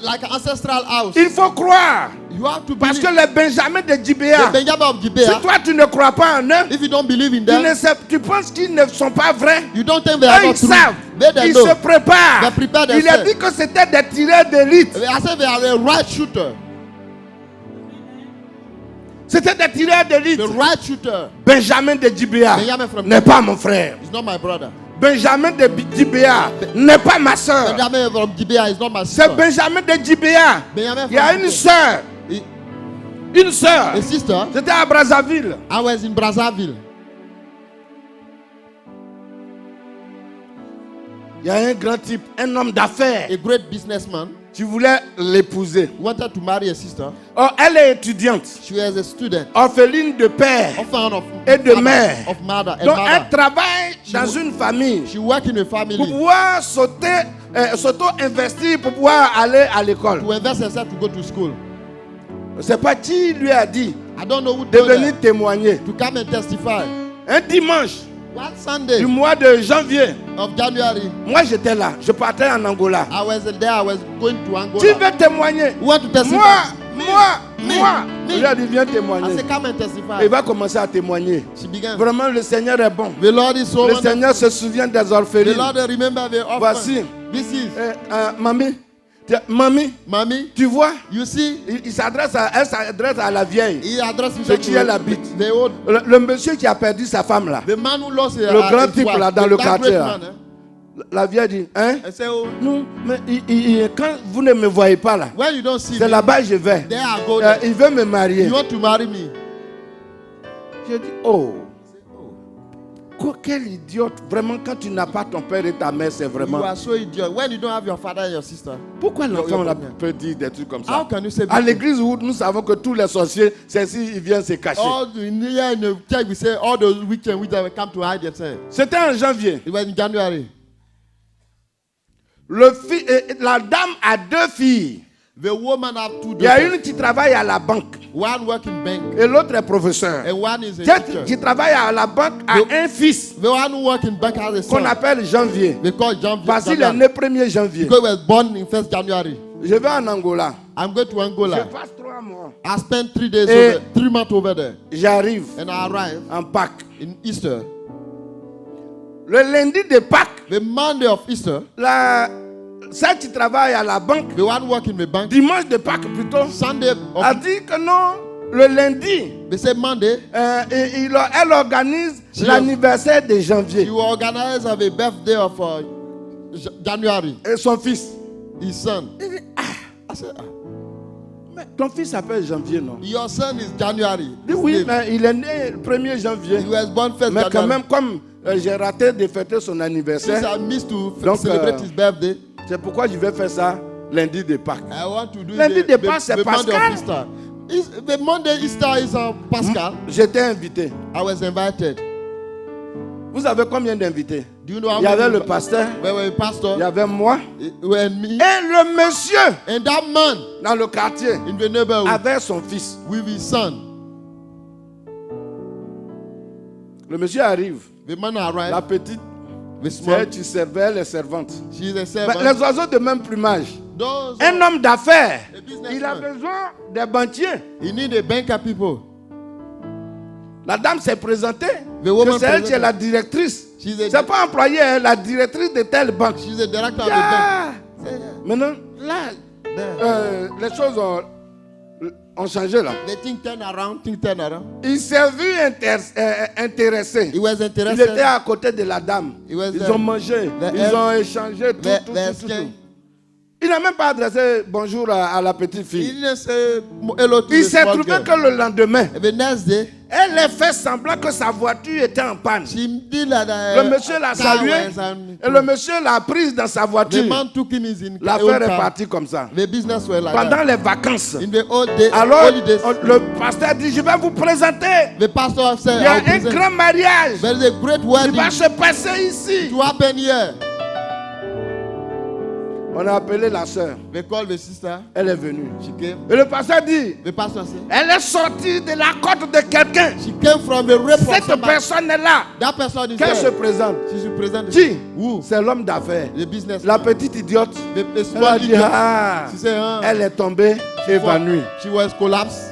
Like an ancestral house. Il faut croire. You have to Parce believe. que les Benjamins de The Gibea, Benjamin of si Gibeah, toi tu ne crois pas en eux, if you don't believe in tu, them, ne sais, tu penses qu'ils ne sont pas vrais. you don't think they are Eux, not ils true. savent. They Ils know. se préparent. They prepare Il a themselves. dit que c'était des tireurs d'élite. I said they are the right shooter. C'était des tireurs d'élite. The right shooter Benjamin de Gibea Benjamin from n'est pas mon frère. is not my brother. Benjamin de Gibea n'est pas ma soeur. Benjamin from Gibeah is not my C'est sister. Benjamin de Gibea. Benjamin Il y a from une Gibeah. soeur. Une soeur. A sister. C'était à Brazzaville. I was in Brazzaville. Il y a un grand type, un homme d'affaires. A great businessman Tu voulais l'épouser. wanted to marry a sister. Oh, elle est étudiante, She was a student. orpheline de père. Orphan of Et de mère. Of mother and Donc mother. elle travaille dans une famille She work in a pour family pouvoir s'auto-investir pour pouvoir aller à l'école. to invest herself to go to school. Je ne sais pas qui lui a dit I don't know who de told venir her témoigner. to come and testify. Un dimanche One Sunday du mois de janvier, of January, moi j'étais là, je partais en Angola. I was there. I was going to Tu Angola. veux témoigner? You want to testify? Moi. me. Il a dit viens I témoigner. said, come and Il testify. va commencer à témoigner. She began. Vraiment le Seigneur est bon. The Lord is so Le wonderful. Seigneur se souvient des The orphelines. Lord remember the orphan. Voici. This is Mamie, Mommy. tu vois, You see, elle s'adresse à la vieille. he addressed Ce qui est la bite. the old, Le monsieur qui a perdu sa femme là. the man who lost Le grand his type wife, là dans the le that quartier. great Là. man, La vieille dit, hein? I say, oh, Non, mais quand vous ne me voyez pas là, when you don't see c'est me, là-bas que je vais. there I go. There. Il veut me marier. You want to marry me? Je dis, oh. Quel idiote. Vraiment, quand tu n'as pas ton père et ta mère, c'est You vraiment. are so idiot. When you don't have your father and your sister, Pourquoi l'enfant là problem. peut dire des trucs comme how ça? can you say À l'église où nous savons que tous les sorciers, c'est s'ils viennent se cacher. all the here in the church we say all those wicked will come to hide themselves. C'était en janvier. It was in January. La dame a 2 filles. The woman have 2 Il y a daughters. une qui travaille à la banque One working bank et l'autre est professeur. and one is a Celle teacher. qui travaille à la banque a un fils The one who working bank has a qu'on son. appelle Janvier. They call Janvier. Parce qu'il est né 1er janvier. Because he was born in 1st January. Je vais en Angola. I'm going to Je Angola. passe 3 mois. I spent 3 days Eh. over, 3 months over there. J'arrive And I arrived en Pâques. in Easter. Le lundi de Pâques, The Monday of Easter, celle qui travaille à la banque, the one working the bank, dimanche de Pâques plutôt, Sunday a of, dit que non, le lundi, they say Monday, elle organise She- l'anniversaire de you janvier. organize of a birthday of January. Et son fils. His son. I said, Mais ton fils s'appelle janvier, non? your son is January. Il dit oui, mais il est né le 1er janvier. He was born 1st Mais quand January. même, comme j'ai raté de fêter son Since anniversaire, I missed to Donc, celebrate his birthday, c'est pourquoi je vais faire ça lundi de Pâques. I want to do Lundi de Pâques, c'est the Monday Pascal. of Easter. The Monday Easter is Pascal. J'étais invité. I was invited. Vous avez combien d'invités? Do you know how Il y avait many le pasteur, There were a pastor il y avait moi, and me, et le monsieur and that man dans le quartier in the neighborhood avec son fils. with his son. Le monsieur arrive, The man la arrived. petite, The c'est small. elle qui servait les servantes. She is a Mais servant. les oiseaux de même plumage. Those Un homme d'affaires, A businessman. il a besoin des banquiers. he need a banker people. La dame s'est présentée. The woman Que c'est elle qui est presented. la directrice. She's a- C'est pas employée, hein, la directrice de telle banque. She's a director of the Ah! bank. Say, yeah, Maintenant, là, there. les choses ont changé là. The thing turn around. Thing turn around. Il s'est vu intéressé. He was Il interested. était à côté de la dame. He was Ils there. ont mangé, The ils help- ont échangé tout, the- tout, the tout, tout, skin. tout. Il n'a même pas adressé bonjour à la petite He fille. didn't say hello to Il the s'est small trouvé girl. que le lendemain, The next day, elle a fait semblant que sa voiture était en panne. she did like Le monsieur l'a salué et le monsieur l'a prise dans sa The voiture. man took him his in L'affaire own est car. partie comme ça. The business were like Pendant that. les vacances. In the old day, Alors, holidays, le pasteur dit, je vais vous présenter. the pastor said, Il y a "I'll un present." grand mariage There is a great qui wedding va se passer ici. to happen here. On a appelé la sœur. They called the sister. Elle est venue. She came. Et le pasteur dit, The pastor said, elle est sortie de la côte de quelqu'un. she came from the rape of Cette somebody. personne est là. That person is Qu'elle se there. présente. She should present Qui? Who? C'est l'homme d'affaires. The business. La petite idiote. The Elle a small dit, idiot. ah, She said, elle est tombée évanouie. She was collapsed.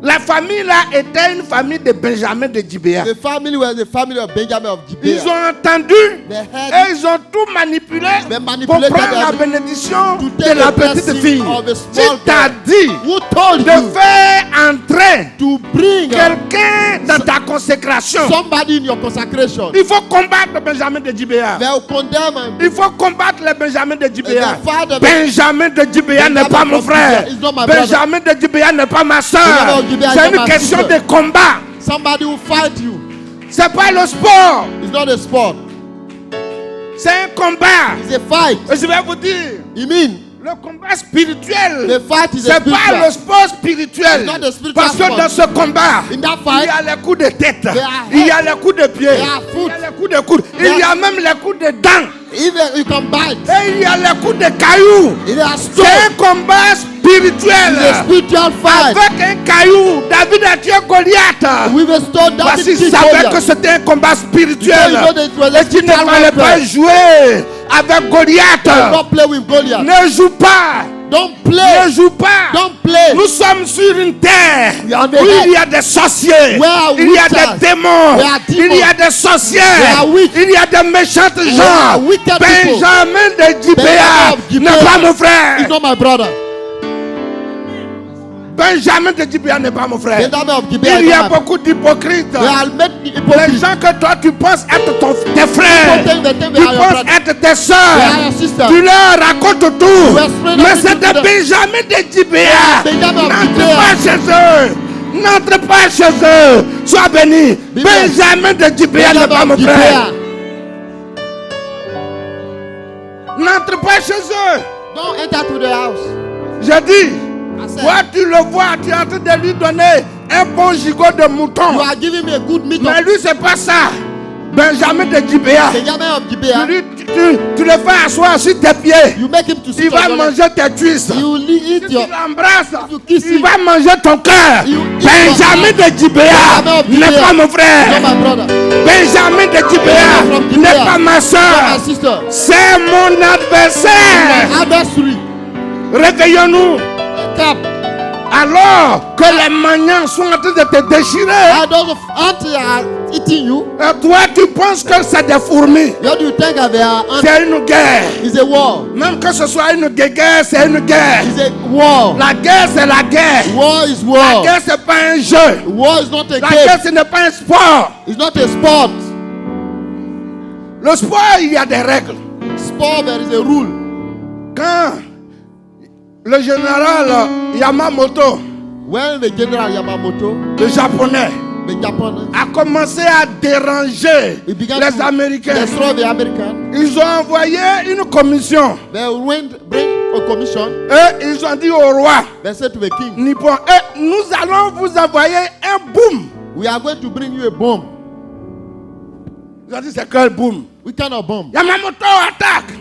La famille là était une famille de Benjamin de Gibéa. The family was the family of Benjamin of Ils Gibeah. ont entendu They heard et ils ont tout manipulé They pour manipulated prendre la everything bénédiction to de take la the petite blessing fille. of a Qui small t'a girl. dit Who told de you faire entrer to bring quelqu'un dans ta consécration? somebody in your consecration? Il faut combattre Benjamin de Gibéa. They will condemn him. Il faut combattre les Benjamin de Gibéa. And the father- Benjamin de Gibéa n'est pas mon frère. He's not my Benjamin de Gibéa n'est pas ma soeur. Benjamin of Gibeah is C'est not une my question sister. de combat. Somebody will fight you. C'est pas le sport. It's not a sport. C'est un combat. It's a fight. Et je vais vous dire, You mean le combat spirituel, the fight is a c'est pas spiritual. le sport spirituel. It's not a spiritual Parce que sport. dans ce combat, In that il fight, y a les coups de tête, are il y a les coups de pied, There are il y foot. a les coups de coude, il There y a are- même les coups de dents, even you can bite. et il y a les coups de cailloux. It has C'est stone. un combat spirituel. It's a spiritual fight. Avec un caillou, David a tué Goliath. With a stone that Parce qu'il is savait que Goliath. c'était un combat spirituel. Because you know that it was a Et qu'il ne spiritual fallait pas warfare. jouer avec Goliath. Don't play with Goliath. Ne joue pas. Don't play. Ne joue pas. Don't play. Nous sommes sur une terre We are on the où earth. il y a des sorciers, Where are il y a witches? des démons, There are demons. il y a des sorcières, There are witches. il y a des méchantes are gens. wicked people. Benjamin de Gibéa Benjamin of Gibeah n'est pas mon He's frère. not my brother. Benjamin de Gibéa n'est pas mon frère. Benjamin of Gibeah Il is y a not my beaucoup d'hypocrites. They are made Les hypocrites. gens que toi tu penses être tes frères, People think they tu are your penses brother. être tes They are soeurs, your sister. tu leur racontes tout. explain Mais everything c'est to de them. Benjamin de Gibéa. Benjamin of N'entre Gibeah. pas chez eux. N'entre pas chez eux. Sois béni. Be blessed. Benjamin de Gibéa n'est pas mon Benjamin of frère. Gibeah. N'entre pas chez eux. Don't enter to the house. Je dis, I said, toi tu le vois, tu es en train de lui donner un bon gigot de mouton. you are giving me a good meat. Mais lui c'est pas ça. Benjamin de Gibea. Benjamin of Gibeah. Tu le fais asseoir sur tes pieds. You make him to sit Il va on your leg. manger tes cuisses. You eat Si your. tu l'embrasses, You kiss il him. va manger ton cœur. You eat Benjamin your- de Gibea Benjamin of n'est Gibeah. pas mon You're frère. my brother. Benjamin de Benjamin Gibea from n'est Gibeah. pas ma You're soeur. my sister. C'est mon adversaire. My adversary. Réveillons-nous. Cap. Alors que les maniants sont en train de te déchirer. And those of auntie are eating you. Et toi, tu penses que c'est des fourmis. What do you think of their auntie? C'est une guerre. It's a war. Même que ce soit une guerre, c'est une guerre. It's a war. La guerre, c'est la guerre. War is La war. guerre, c'est pas un jeu. War is not a La guerre, game. ce n'est pas un sport. It's not a sport. Le sport, il y a des règles. Sport, there is a rule. Quand le général Yamamoto, When the General Yamamoto, le japonais, the Japanese, a commencé à déranger he began les to Américains, destroy the American, ils ont envoyé une commission they went bring a commission. et ils ont dit au roi They said to the king, nippon, nous allons vous envoyer un boom. we are going to bring you a bomb. Ils ont dit c'est quel boom? We cannot bomb. Yamamoto attaque.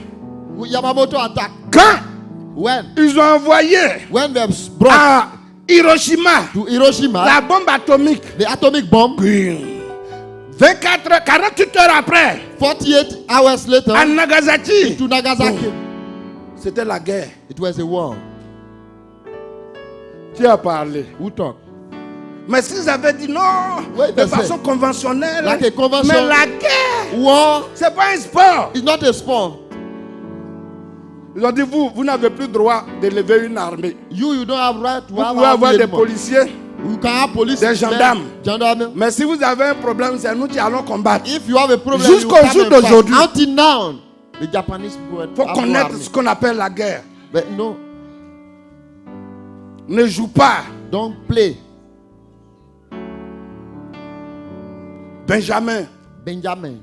Yamamoto attack. Quand When? ils ont envoyé When they brought à Hiroshima to Hiroshima la bombe atomique, the atomic bomb, 48 heures après, 48 hours later, à Nagasaki, to Nagasaki, c'était la guerre. it was a war. Qui a parlé? Who talk? Mais s'ils avaient dit non, Oui, de mais façon conventionnelle, Like a convention. mais la guerre, War c'est pas un sport. is not a sport. Ils ont dit vous n'avez plus droit d'élever une armée. You don't have right to Vous have pouvez avoir army des anymore. policiers, You can have police, des gendarmes. gendarmes. mais si vous avez un problème, c'est nous qui allons combattre. If you have a problem, Jusqu'au you come jour and fight. d'aujourd'hui. Until now, the Japanese people Il faut have no connaître army. ce qu'on appelle la guerre. But no, Ne joue pas. don't play. Benjamin Benjamin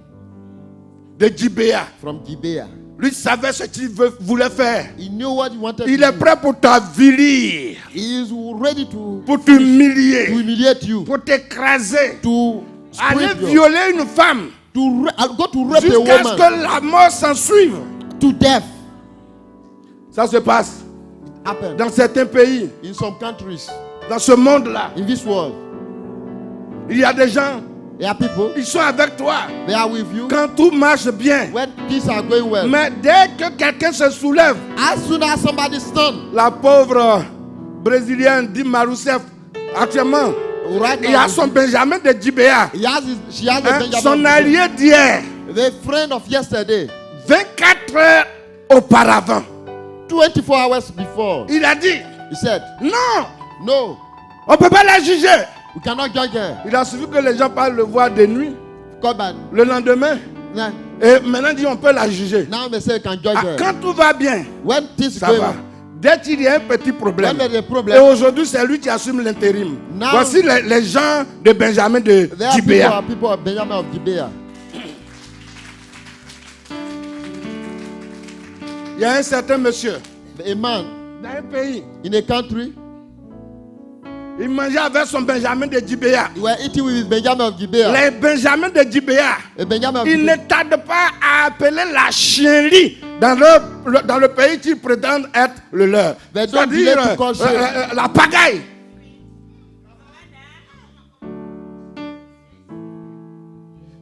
de Gibea, from Gibeah. lui savait ce qu'il voulait faire. He knew what he wanted Il to est do. prêt pour t'avilir, He is ready to pour t'humilier, humiliate you, pour t'écraser, to aller strip you, violer une femme go to rape a jusqu'à ce woman que la mort s'en suive. to death. Ça se passe Happen dans certains pays, in some countries, dans ce monde-là. in this world. Il y a des gens, There are people, ils sont avec toi they are with you quand tout marche bien. when things are going well. Mais dès que quelqu'un se soulève, As soon as somebody stand, la pauvre brésilienne Dilma Rousseff, actuellement, right il y a now, son Benjamin de Gibea, she has a hein, Benjamin, son allié d'hier, the friend of yesterday, 24 heures auparavant. 24 hours before. Il a dit, He said, non, no, on ne peut pas la juger. we cannot judge her. Il a suffi que les gens parlent le voir de nuit, Come on. le lendemain, Now, et maintenant dit on peut la juger. they say we can judge Ah, her. quand tout va bien, When things ça going va. well, Dès qu'il y a un petit problème, when there's a et problem, aujourd'hui c'est lui qui assume l'intérim. Now- Voici les gens de Benjamin de there are Gibea. people of Benjamin of Gibeah. Il y a un certain monsieur A man dans un pays, in a country, il mangeait avec son Benjamin de Gibea. he were eating with his Benjamin of Gibeah. Les Benjamins de Gibea, A Benjamin of ils ne Gibeah. tardent pas à appeler la chienlit dans le pays qu'ils prétendent être le leur. Mais donc, C'est-à-dire il est tout conscient. la pagaille.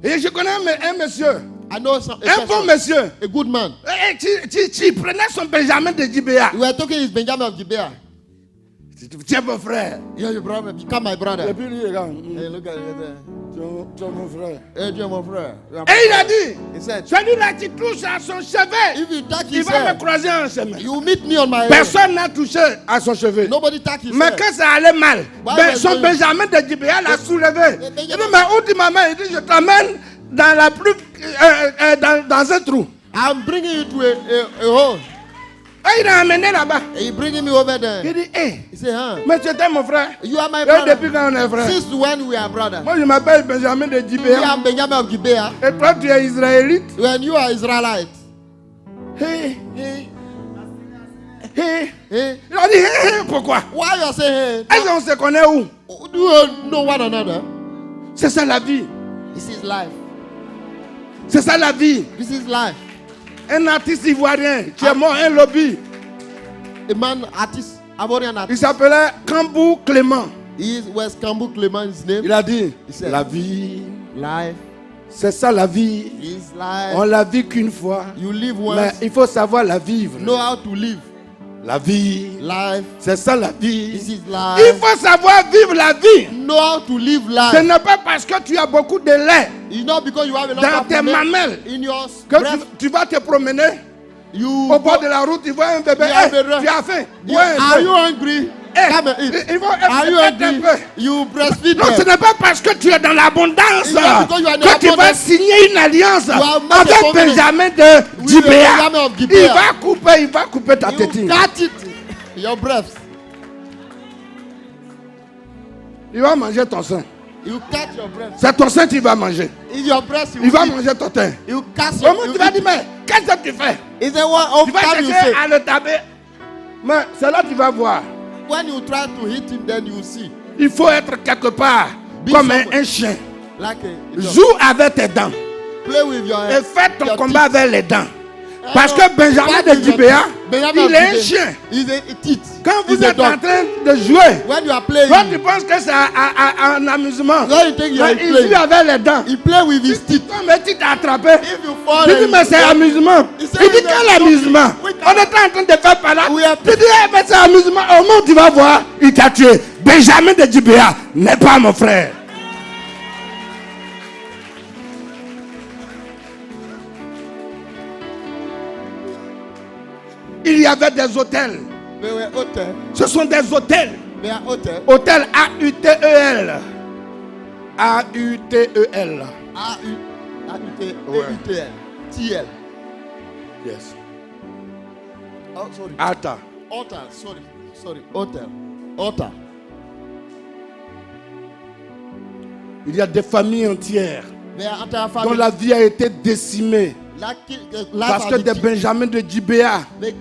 Et je connais un monsieur, I know some, a, un bon person, monsieur. a good man. Tu prenais son Benjamin de Gibea. We were talking his Benjamin of Gibeah. Tu es mon frère. You're your brother, become my Et brother. puis lui, regarde, Hey, look at it there. tu es mon frère. Hey, you're my friend. Et il a dit, He said, celui-là qui touche à son cheveu, if you touch il his va me head, croiser en chemin. you meet me on my head. Personne n'a touché à son cheveu. Nobody touch his Mais head. quand ça allait mal, Ouais, son ouais, Benjamin de Gibea l'a soulevé. Mais Il dit, mais où dit ma main? Il dit, je t'emmène dans la plus, dans un trou. I'm bringing you to a hole. Et il l'a amené là-bas. And you bringing me over there. Il dit, hé, He said, huh? mais tu étais mon frère. You are my Et brother. depuis quand on est frère? Since when we are brothers? Moi, je m'appelle Benjamin de Me, Gibea. I'm Benjamin of Gibeah. Et toi, tu es israélite. When you are Israelite. Hé, Hey, hé. hey. Il a dit, hé, pourquoi? Why you are saying, hey? Est-ce qu'on se connaît où? Do you know one another? C'est ça la vie. This is life. C'est ça la vie. This is life. Un artiste ivoirien, tu es mort, un lobby. A man artist, Ivorian Il artist. s'appelait Kambou Clément. He was Kambu Clement, his name. Il a dit, said, la vie, Life c'est ça la vie. is life. On la vit qu'une fois. You live Mais once. il faut savoir la vivre. Know how to live. La vie, Life. c'est ça la This vie. is Il life. faut savoir vivre la vie. Know how to live Ce life. n'est pas parce que tu as beaucoup de lait It's not because you have a lot dans of tes milk mamelles in your que breath. tu vas te promener You au bord de la route. Tu vois un bébé. You have Hey, a right. tu as faim. You- Bois un are peu. you hungry? Hey, Come and eat. il faut Are you être un hungry? peu. You breastfeed Non, ce them. n'est pas parce que tu es dans l'abondance It's not because you are in que tu vas abundance. signer une alliance have made a avec covenant. Benjamin de With Gibea. Benjamin of Gibea. Il va couper ta You tétine. cut it. Your breath. Il va manger ton sein. You cut your breath. C'est ton sein qu'il va manger. In your breast, Il va eat. manger ton teint. You cast your. Comment tu vas dire, mais qu'est-ce que tu fais? Is the one of Tu vas time you chercher say. à le taper. Mais c'est là que tu vas voir. When you try to hit him, then you see. Il faut être quelque part Be comme somewhere. un chien. Like a dog. Joue avec tes dents Play with your et fais ton your combat teeth. avec les dents. Parce que Benjamin Fight de with your Gibea, teeth. Benjamin il of est un Gibea chien. is a teeth. Quand vous Is a êtes en dog. train de jouer, When you are playing, toi tu penses que c'est un amusement. when you think you are Mais il playing, joue avec les dents. he play with his teeth. Toi, mais tu t'es attrapé. If you fall, Tu and dis, mais you c'est fall, amusement. Il Il sait, dit, quel amusement? Oui, On est en train de faire par là. We are- Tu dis, eh, mais c'est amusement. Au moment où tu vas voir, il t'a tué. Benjamin de Gibea n'est pas mon frère. Il y avait des hôtels. They were hotel. Ce sont des hôtels. They are hotel. Hôtel A-U-T-E-L. A-U-T-E-L. A-U-T-L. T-L. Yes. Oh, sorry. Ata. Altar. Sorry. Hotel. Altar. Il y a des familles entières They are entire dont family. la vie a été décimée parce que des Benjamins de Gibea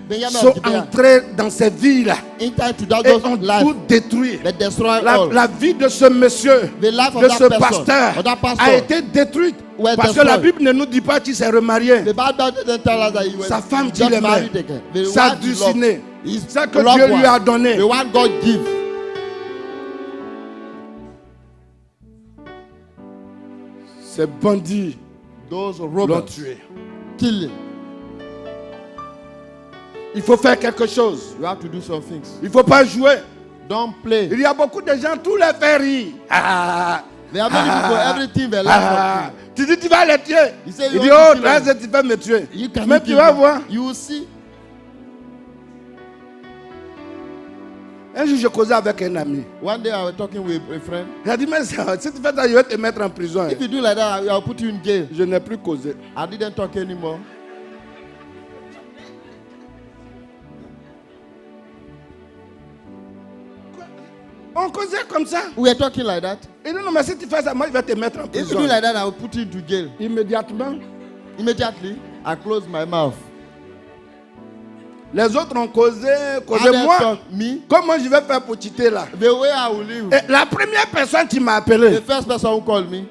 Benjamin sont of Gibea entrés dans ces villes enter to that et those ont life. tout détruit. They destroy all. La vie de ce monsieur, The life of de that ce person, pasteur, of that pastor, a été détruite were parce que la destroyed. Bible ne nous dit pas qu'il s'est remarié. The Bible doesn't tell us that he was Sa femme just qu'il aimait, married again. The sa wife he loved, destinée, his ça que loved Dieu lui one, a donné. the one God give. Ces bandits Those l'ont robbers tué. killing. Il faut faire quelque chose. You have to do some things. Il ne faut pas jouer. Don't play. Il y a beaucoup de gens, tous les fait rire. Ah, There are many people, everything they ah, laugh tu dis tu vas les tuer. He said, Il you dit want oh, to kill là, them. tu vas me tuer. You can Mais tu vas voir. You will see. Un jour, je causais avec un ami. One day I was talking with a friend. Il a dit, mais si tu fais ça, je vais te mettre en prison. If you do like that, I'll put you in jail. Je n'ai plus causé. I didn't talk anymore. On causait comme ça. We were talking like that. Il dit, non, mais si tu fais ça, moi, je vais te mettre en If you prison. do like that, I will put you into jail. Immédiatement, Immediately, I closed my mouth. les autres ont causé. Others Moi, talk, me, comment je vais faire pour quitter là? the way I will live. Et la première personne qui m'a appelé, The first person who called me,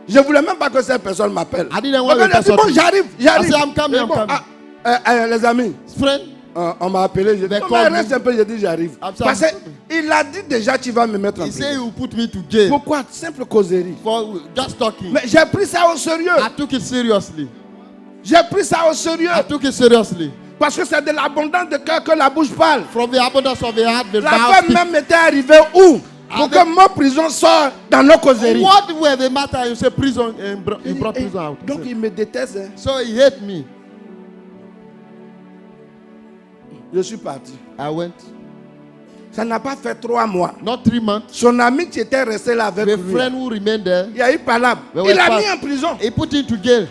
je ne voulais même pas que cette personne m'appelle. I didn't want Donc, the il a dit, person bon, to- j'arrive. I said, I'm coming, Et I'm coming. les amis, friend, on m'a appelé. J'ai dit, They non, called mais reste me. un peu, j'ai dit, j'arrive. I'm Parce sorry. qu'il a dit déjà, tu vas me mettre en he said he prison. will put me to jail Pourquoi? Simple causerie. for just talking. Mais j'ai pris ça au sérieux. I took it seriously. J'ai pris ça au sérieux. I took it seriously. Parce que c'est de l'abondance de cœur que la bouche parle. From the abundance of the heart, the La mouth femme speaks. même était arrivée où? Pour Avec- que mon prison sorte dans nos causeries. What were the matter? You say prison, you brought prison out. Donc il me déteste. Hein. So he hate me. Je suis parti. I went. Ça n'a pas fait 3 mois. Not 3 months. Son ami qui était resté là avec The lui. friend who remained there, Il y a eu palabre. Mais Il ouais, l'a pas- mis en prison. he put him to jail.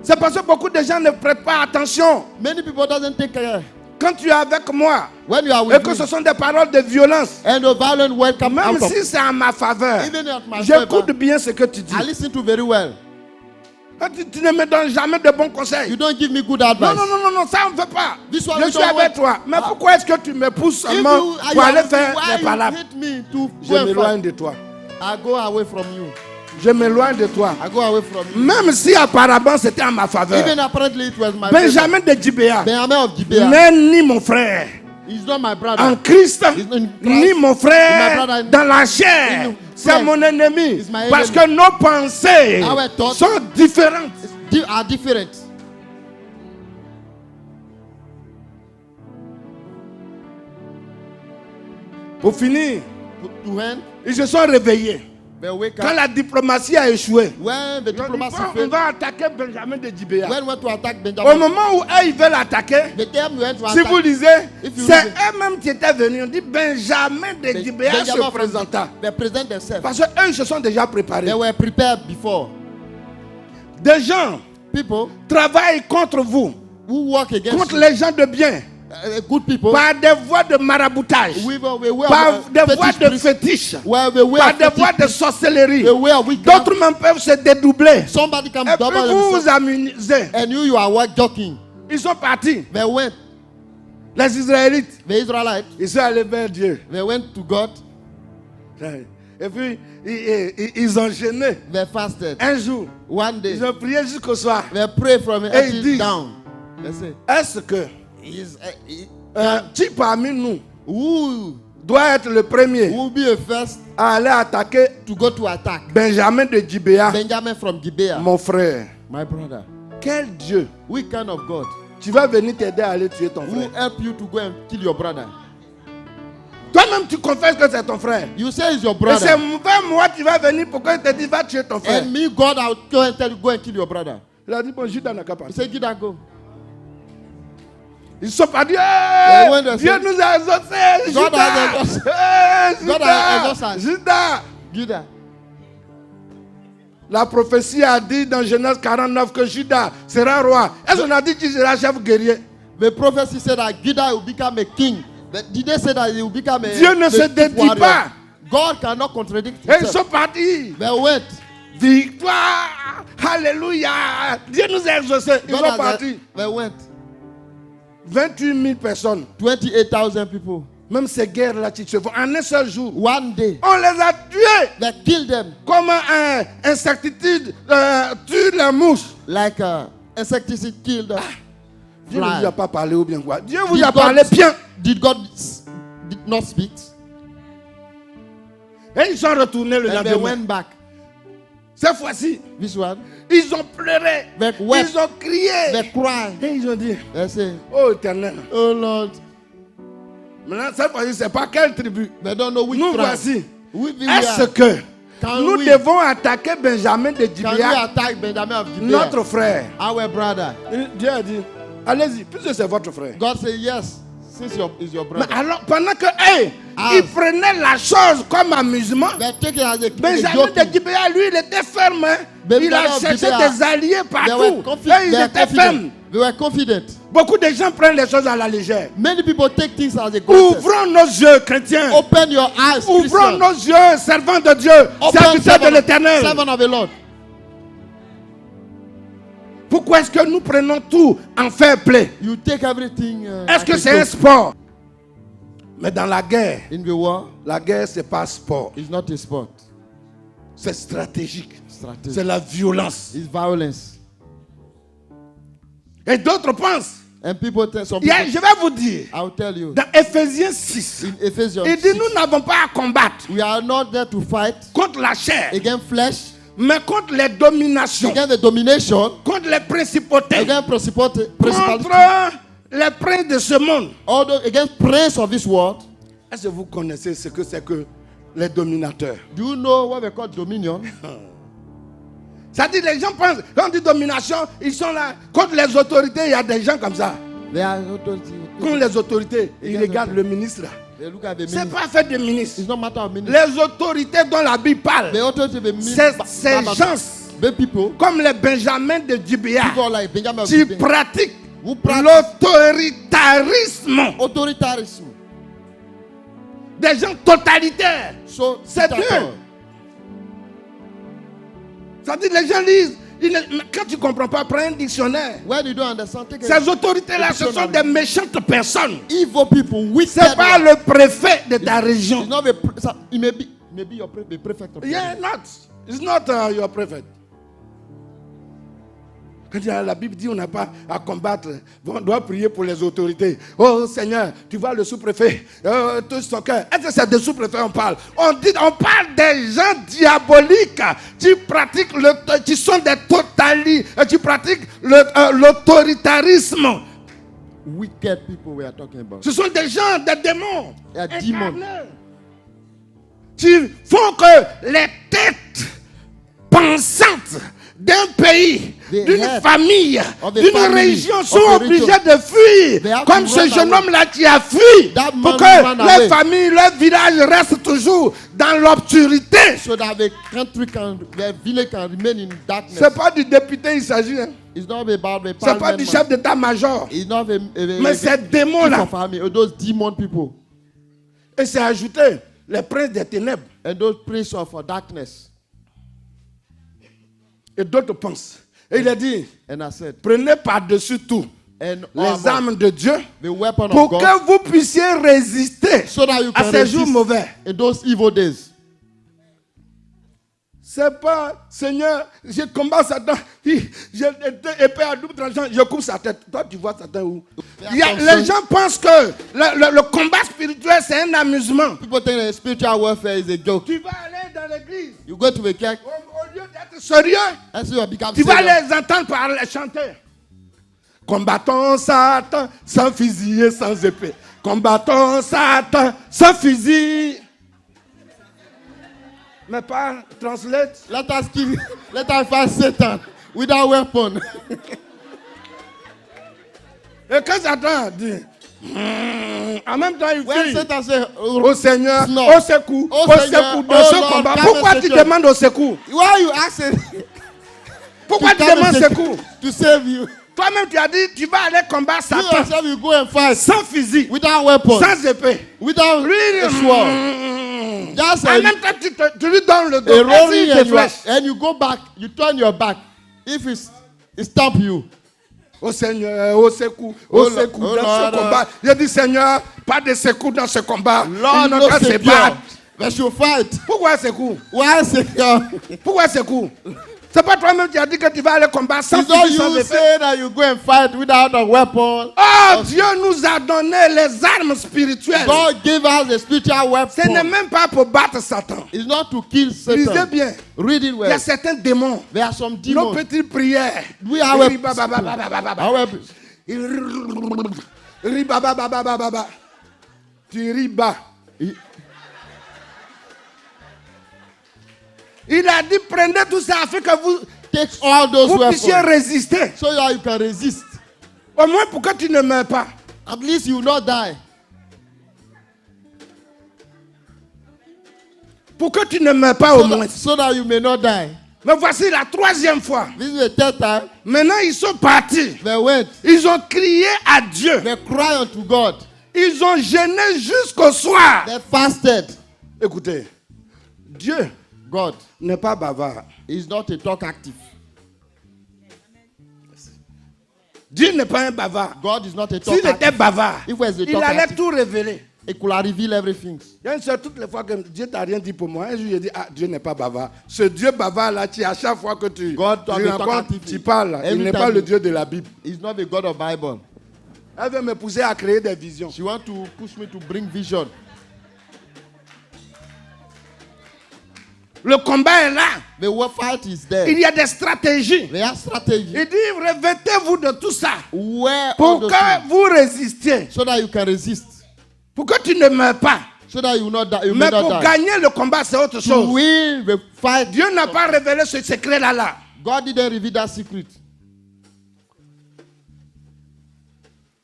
C'est parce que beaucoup de gens ne prêtent pas attention. Many people doesn't take care. Quand tu es avec moi When you are et with que me, ce sont des paroles de violence, and the violent word come même out of, si c'est en ma faveur, even at my j'écoute favor, bien ce que tu dis. I listen to very well. Tu ne me donnes jamais de bons conseils. You don't give me good Non, advice. non, ça on ne veut pas. This one Je we suis don't avec want. toi. Mais Ah. pourquoi est-ce que tu me pousses If seulement you pour are aller with me, faire why des you palabres? hate me to Je go and m'éloigne fight? de toi. I go away from you. Je m'éloigne de toi. I go away from you. Même si apparemment c'était en ma faveur. Even apparently it was my Benjamin de Gibea Benjamin of Gibeah. n'est ni mon frère He's not my brother. en Christ, He's not in Christ. ni mon My frère brother in- dans la chair. in C'est flesh. mon ennemi. He's my Parce enemy. que nos pensées Our thoughts sont différentes. Are different. Pour finir, To end, ils se sont réveillés. they wake Quand up. la diplomatie a échoué, When the ils ont dit, diplomacy bon, on failed, va attaquer Benjamin de Gibea. when went to attack Au Benjamin, moment où eux, ils veulent attaquer, the time we went to si attack, vous lisez, If you c'est read eux-mêmes qui étaient venus. On dit Benjamin de Gibea se Benjamin présenta. they present themselves. Parce qu'eux, ils se sont déjà préparés. They were prepared before. Des gens People travaillent contre vous, who work against contre you, les gens de bien, good people, par des voies de maraboutage, par des voies de fétiche, par des voies de sorcellerie. D'autres même peuvent se dédoubler. Somebody can Et puis double vous vous themselves, amusez. and you are work joking. Ils sont partis. They went, Les Israélites, the Israelites, ils sont allés vers Dieu. they went to God, Et puis, ils ont gêné. they fasted. Un jour, One day, ils ont prié jusqu'au soir. they pray from Et ils head disent, down. They say, est-ce que qui parmi nous who doit être le premier will be a first à aller attaquer to go to attack Benjamin de Gibea, Benjamin from Gibeah? mon frère? My brother. Quel Dieu? Which kind of God Tu vas venir t'aider à aller tuer ton will frère. help you to go and kill your brother? Toi-même, tu confesses que c'est ton frère. You say it's your Et c'est brother. vers moi qui va venir pour que je te dise va tuer ton frère. And me, God, I'll go and tell you, go and kill your brother. Il a dit, bon, Judas n'a qu'à partir. He said, get that go. Ils sont pas dit, when they Dieu say- nous a exaucés, God has Judas. exauced. God has exauced us. Judas. Get that. La prophétie a dit dans Genèse 49 que Judas sera roi. Est-ce qu'on a dit qu'il sera chef guerrier? The prophecy said that Judah will become a king. But did they say that he will become a Dieu ne the se chief dédie warrior? pas. God cannot contradict Et ils himself. sont partis. They went. Victoire. Alléluia. Dieu nous a exaucés. Ils God sont has- partis. They went. 28 000 personnes. 28,000 people. Même ces guerres-là qui se font en un seul jour. One day. On les a tués. They killed them Comme un insecticide tue les mouches. like insecticide killed them. Dieu ne vous a pas parlé ou bien quoi? Dieu vous Did a God- parlé bien. Did God did not speak? Et ils sont retournés le And they lendemain. went back. Cette fois-ci, This one. ils ont pleuré. They wept. Ils ont crié. They cried. Et ils ont dit, They say, oh Éternel. oh Lord. Maintenant, cette fois-ci, c'est pas quelle tribu. They don't know which Nous tribe. voici. We be Est-ce here. que Can nous we- devons attaquer Benjamin de Can we Gibea, attack Benjamin of Gibeah? notre frère? Our brother. Et Dieu a dit, allez-y, puisque c'est votre frère. God said yes, since is your Mais brother. alors, pendant que ils prenaient la chose comme amusement, They take it as a Benjamin joke. de Gibea, lui, il était ferme. Hein. Benjamin Il a of cherché Gibea, des alliés They partout. were Et confident. ils They were étaient fermes. confident. They were confident. Beaucoup de gens prennent les choses à la légère. Many people take things as a greatness. Ouvrons nos yeux, chrétiens. Open your eyes, Ouvrons Christian. nos yeux, servants de Dieu, Open serviteurs de servant l'Éternel. of the Lord. Pourquoi est-ce que nous prenons tout en fair play? You take everything. Est-ce que like a c'est un joke. sport? Mais dans la guerre, In the war? c'est pas sport. It's not a sport. C'est stratégique. Strategy. C'est la violence. It's violence. Et d'autres pensent. And people tell some Je people. vais vous dire, I'll tell you. dans Ephésiens 6, In Ephesians il dit 6, nous n'avons pas à combattre we are not there to fight contre la chair, against flesh, mais contre les dominations, against the domination, contre les principautés, against principality, contre les princes de ce monde. although against prince of this world. Est-ce que vous connaissez ce que c'est que les dominateurs? Do you know what we call dominion? Ça dit, les gens pensent, quand on dit domination, ils sont là. Contre les autorités, il y a des gens comme ça. They are authority. Contre les autorités, ils regardent le ministre là. They look at the C'est ministry. pas fait de ministre. It's not matter of ministry. Les autorités dont la Bible parle, The authority of the c'est ces gens, the people, comme les Benjamins de Gibea, people like Benjamin of qui Gibeah, pratiquent who practice l'autoritarisme. authoritarism. Des gens totalitaires. So C'est dictator. eux. Ça dit, les gens lisent. Quand tu ne comprends pas, prends un dictionnaire. When you don't understand, take Ces autorités-là, ce sont des méchantes personnes. evil people, wicked. Ce n'est pas ones. le préfet de ta région. It's not a it may be your the prefect of Yeah, not. It's not your prophet. La Bible dit on n'a pas à combattre. On doit prier pour les autorités. Oh Seigneur, tu vois le sous-préfet, tout son cœur. Est-ce que c'est des sous-préfets on parle? On parle des gens diaboliques qui sont des totalistes, qui pratiquent l'autoritarisme. Wicked people we are talking about. Ce sont des gens, des démons. They are demons. Qui font que les têtes pensantes d'un pays, d'une famille, d'une région sont obligés de fuir. Comme ce jeune homme-là qui a fui. Pour que leur famille, leur village reste toujours dans l'obscurité. So that the country the village can remain in darkness. C'est pas du député il s'agit. Hein. It's not about the C'est pas du chef d'état-major. Mais ces démons-là. Those demon people. Et c'est ajouté les princes des ténèbres. And those princes of darkness. Et d'autres pensent. Et il a dit, and I said, prenez par-dessus tout les armes de Dieu pour que vous puissiez résister à ces jours mauvais. In those evil days. C'est pas, Seigneur, je combats Satan, j'ai épée à double tranchant, je coupe sa tête. Toi, tu vois Satan où? Les gens pensent que le combat spirituel, c'est un amusement. People think that spiritual warfare is a joke. Tu vas aller dans l'église. You go to a church. Au lieu d'être sérieux, tu vas les entendre parler, chanter. Combattons Satan sans fusil et sans épée. Combattons Satan sans fusil. Mais pas translate. Let us fight Satan without weapon. Et quand Satan dit, en même temps il When crie, Satan say, au Seigneur, no. au secours, Oh au Seigneur, secours oh dans ce Lord, combat. come Pourquoi tu Seigneur. demandes au secours? Why you asking? Pourquoi tu demandes secours? To save you. Toi-même tu as dit, tu vas aller combattre You Satan yourself, you go and fight sans fusil, without weapon, sans épée. without Lui, a sword. Just en même temps tu lui donnes le dos. a rolling Ainsi, il te flèche. and you go back, you turn your back. If it stamp you. Au Seigneur, au secours, au secours dans ce combat. Il dit Seigneur, pas de secours dans ce combat. Lord, Il no n'a qu'à se secure. battre. But you fight. Pourquoi secours? Why secure? Pourquoi secours? C'est pas toi-même qui as dit que tu vas aller combattre sans It's not fusil, sans you épée. say that you go and fight without a weapon. Oh, Dieu nous a donné les armes spirituelles. God gave us a spiritual Ce n'est weapon. même pas pour battre Satan. It's not to kill Lisez Satan. bien. Read it Il y a well. certains démons. There are some Nos demons. petites prières. We are Tu riba. Il a dit prenez tout ça afin que vous Take all those puissiez weapons résister. so that you can resist. Au moins pour que tu ne meurs pas. At least you will not die. Pour que tu ne meurs pas au moins. So that you may not die. Mais voici la troisième fois. This is the third time. Maintenant ils sont partis. They went. Ils ont crié à Dieu. They cry unto God. Ils ont jeûné jusqu'au soir. They fasted. Écoutez, Dieu God n'est pas bavard. is not a talk active. Dieu n'est pas un bavard. God is not a talk S'il était active. bavard, If he was a il talk allait active, tout révéler. he could have revealed everything. Il y a une seule, toutes les fois que Dieu t'a rien dit pour moi, un jour il dit, ah, Dieu n'est pas bavard. Ce Dieu bavard là, à chaque fois que tu rencontres, tu parles, il n'est pas le Dieu de la Bible. He's not the God of Bible. Elle veut me pousser à créer des visions. She wants to push me to bring vision. Le combat est là. The war fight is there. Il y a des stratégies. There are strategy. Il dit, revêtez-vous de tout ça Where pour all those que things, vous résistiez. so that you can resist. Pour que tu ne meurs pas. So that you will not die. You Mais may pour not die. gagner le combat, c'est autre To chose. win the fight, Dieu n'a pas révélé ce secret-là. Là. God didn't reveal that secret.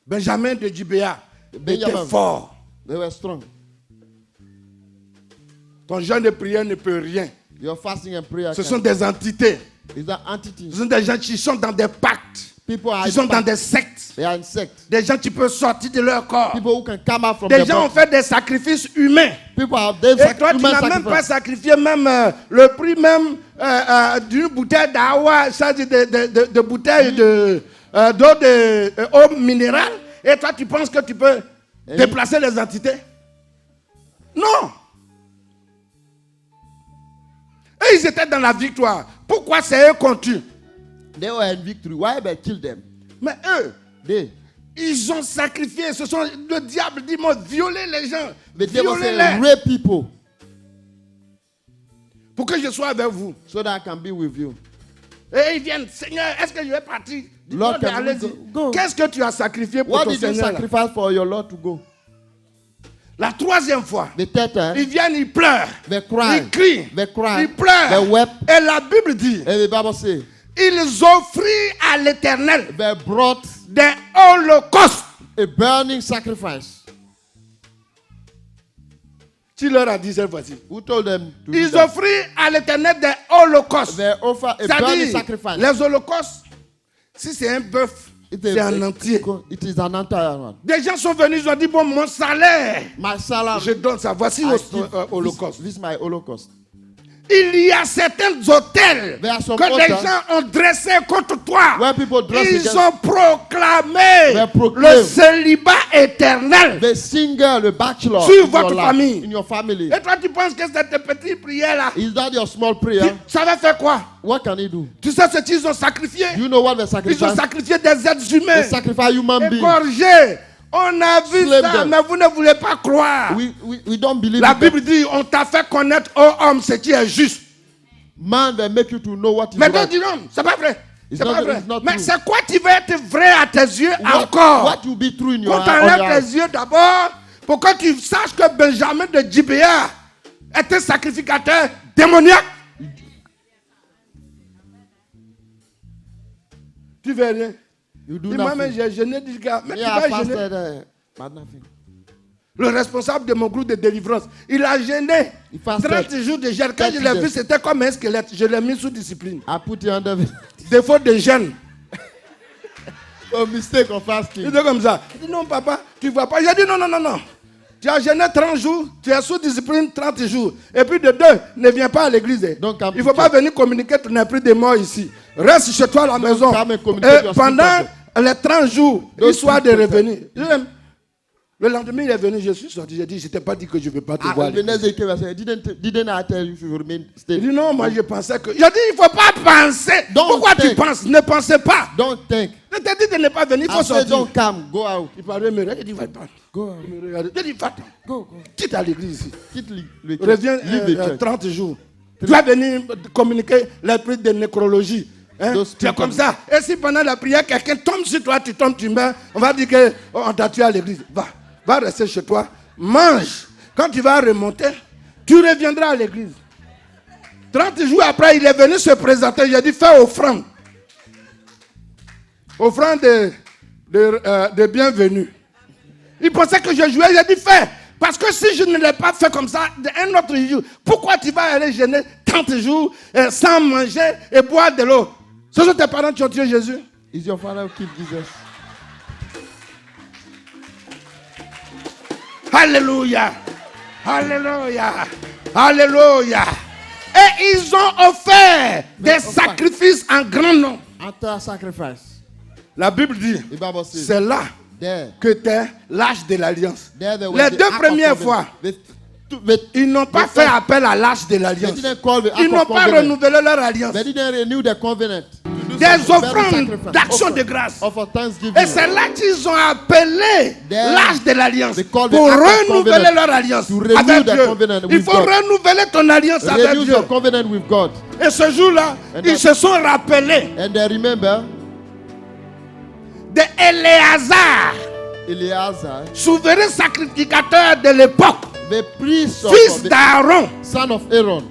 Benjamin de Gibéa était Benjamin. fort. They were strong. Ton jeûne de prière ne peut rien. Your fasting and prayer Ce sont des entités. is that entity. Ce sont des gens qui sont dans des pactes. People are Qui sont in dans fact- des sectes. They are insects. Des gens qui peuvent sortir de leur corps. People who can come out from Des the gens ont body. fait des sacrifices humains. People have they Et toi, tu n'as même pas sacrifié même le prix même d'une bouteille d'eau, ça dit de bouteille d'eau eau minérale. Et toi, tu penses que tu peux déplacer les entités? Non. eux, ils étaient dans la victoire. Pourquoi c'est eux qu'on tue? They were in victory. Why they killed them? Mais eux, They. ils ont sacrifié. Le diable dit, moi, violer les gens. The devil said, Violez-les. rape people Pour que je sois avec vous. so that I can be with you. Et ils viennent, Seigneur, est-ce que je vais partir? Dis-moi, Lord, can we allez-y. go? Qu'est-ce que tu as sacrifié pour What ton did you Seigneur? Là? sacrifice for your Lord to go? La troisième fois, The third time, ils viennent, ils pleurent. they cry. Ils crient. They cry. Ils pleurent. They wept. Et la Bible dit, And the Bible says, ils offrirent à l'Éternel they brought des holocaustes. a burning sacrifice. Tu leur as dit cette fois-ci. Who told them to do Ils that? offrirent à l'Éternel des holocaustes. They offer a burning C'est-à-dire, sacrifice. les holocaustes, si c'est un bœuf, c'est un entier. It is an entire one. Des gens sont venus, ils ont dit, bon, mon salaire, My salary. je donne ça. Voici I le give holocauste. This is my holocaust. Il y a certains hôtels There are some que les altars gens ont dressés contre toi. where people dress Ils against- ont proclamé They proclaim le célibat éternel. the single, the bachelor Sur in votre your life, famille. in your family. Et toi, tu penses que cette petite prière-là, Is that your small prayer? ça va faire quoi? What can he do? Tu sais ce qu'ils ont sacrifié? Do you know what they Ils ont sacrifice? sacrifié des êtres They humains. sacrifice human beings. Égorgés. On a vu Slave ça, them. mais vous ne voulez pas croire. We don't believe La it. Bible dit, on t'a fait connaître, ô homme, ce qui est juste. Man, they make you to know what is Mais toi, right. dis non, c'est pas vrai. It's C'est not- pas vrai. it's not Mais true. c'est quoi qui va être vrai à tes yeux encore? What will be true in your Qu'on on t'enlève your les eyes? yeux d'abord pour que tu saches que Benjamin de Gibéa était sacrificateur démoniaque. Tu veux rien? You do Dis-moi, mais nothing. j'ai jeûné, dis, gars, mais Me, tu I vas jeûner. fasted, but nothing. Le responsable de mon groupe de délivrance, il a jeûné Il fasted. 30 jours de jeûne. Quand 30 je l'ai vu, days. c'était comme un squelette. Je l'ai mis sous discipline. I put you under Défaut de jeûne. a mistake of Il fasting. était comme ça. Il dit non, papa, tu ne vois pas. J'ai dit non, non, non, non. Tu as jeûné 30 jours, tu es sous discipline 30 jours. Et puis de deux, ne viens pas à l'église. Donc, Il ne faut pas venir communiquer ton esprit de mort ici. Reste chez toi à la maison. come and communicate Et your pendant spirit. les 30 jours, Don't histoire de speak revenir. Le lendemain, il est venu, je suis sorti. J'ai dit, je ne t'ai pas dit que je ne veux pas te voir. à The l'église. next day he came and said, didn't I tell you to remain Il stay? dit non, moi je pensais que. J'ai dit, il ne faut pas penser. Don't Pourquoi tu think. penses? Ne pensez pas. Don't think. Je t'ai dit de ne pas venir, il faut I said, sortir. don't come. Go out. Il parlait, me regarde, il dit, va-t'en. Go out. Il me regarde. J'ai dit, va-t'en. Go. Quitte à l'église ici. Quitte le church. Reviens Leave the church. 30 jours. Tu vas venir communiquer l'esprit de nécrologie. Hein? Those Tu es people- comme ça. Et si pendant la prière, quelqu'un tombe sur toi, tu tombes, tu meurs, on va dire qu'on t'a tué à l'église. Va rester chez toi. Mange. Quand tu vas remonter, tu reviendras à l'église. 30 jours après, il est venu se présenter. J'ai dit, fais offrande. Offrande de bienvenue. Il pensait que je jouais. J'ai dit, fais. Parce que si je ne l'ai pas fait comme ça, un autre jour, pourquoi tu vas aller jeûner 30 jours sans manger et boire de l'eau? Ce sont tes parents qui ont tué Jésus. Is your father who killed Jesus? Alléluia. Alléluia. Alléluia. Et ils ont offert des sacrifices en grand nombre. After sacrifice. La Bible dit, The Bible says, c'est là there. que t'es l'âge de l'alliance. There they were Les the deux ark of premières covenant. fois, They ils n'ont pas fait appel à l'âge de They l'alliance. didn't call the Ils ark n'ont of pas covenant. renouvelé leur alliance. They didn't renew the covenant. Des offrandes d'action de grâce. Of a thanksgiving. Et c'est là qu'ils ont appelé There, l'âge de l'alliance they call the pour act of renouveler covenant. leur alliance To renew avec the Dieu. covenant Il with faut God. renouveler ton alliance avec Renew Dieu. your covenant with God. Et ce jour-là, And ils that- se sont rappelés And they remember de Éléazar, Eleazar, souverain sacrificateur de l'époque, the priest of fils the d'Aaron. son of Aaron.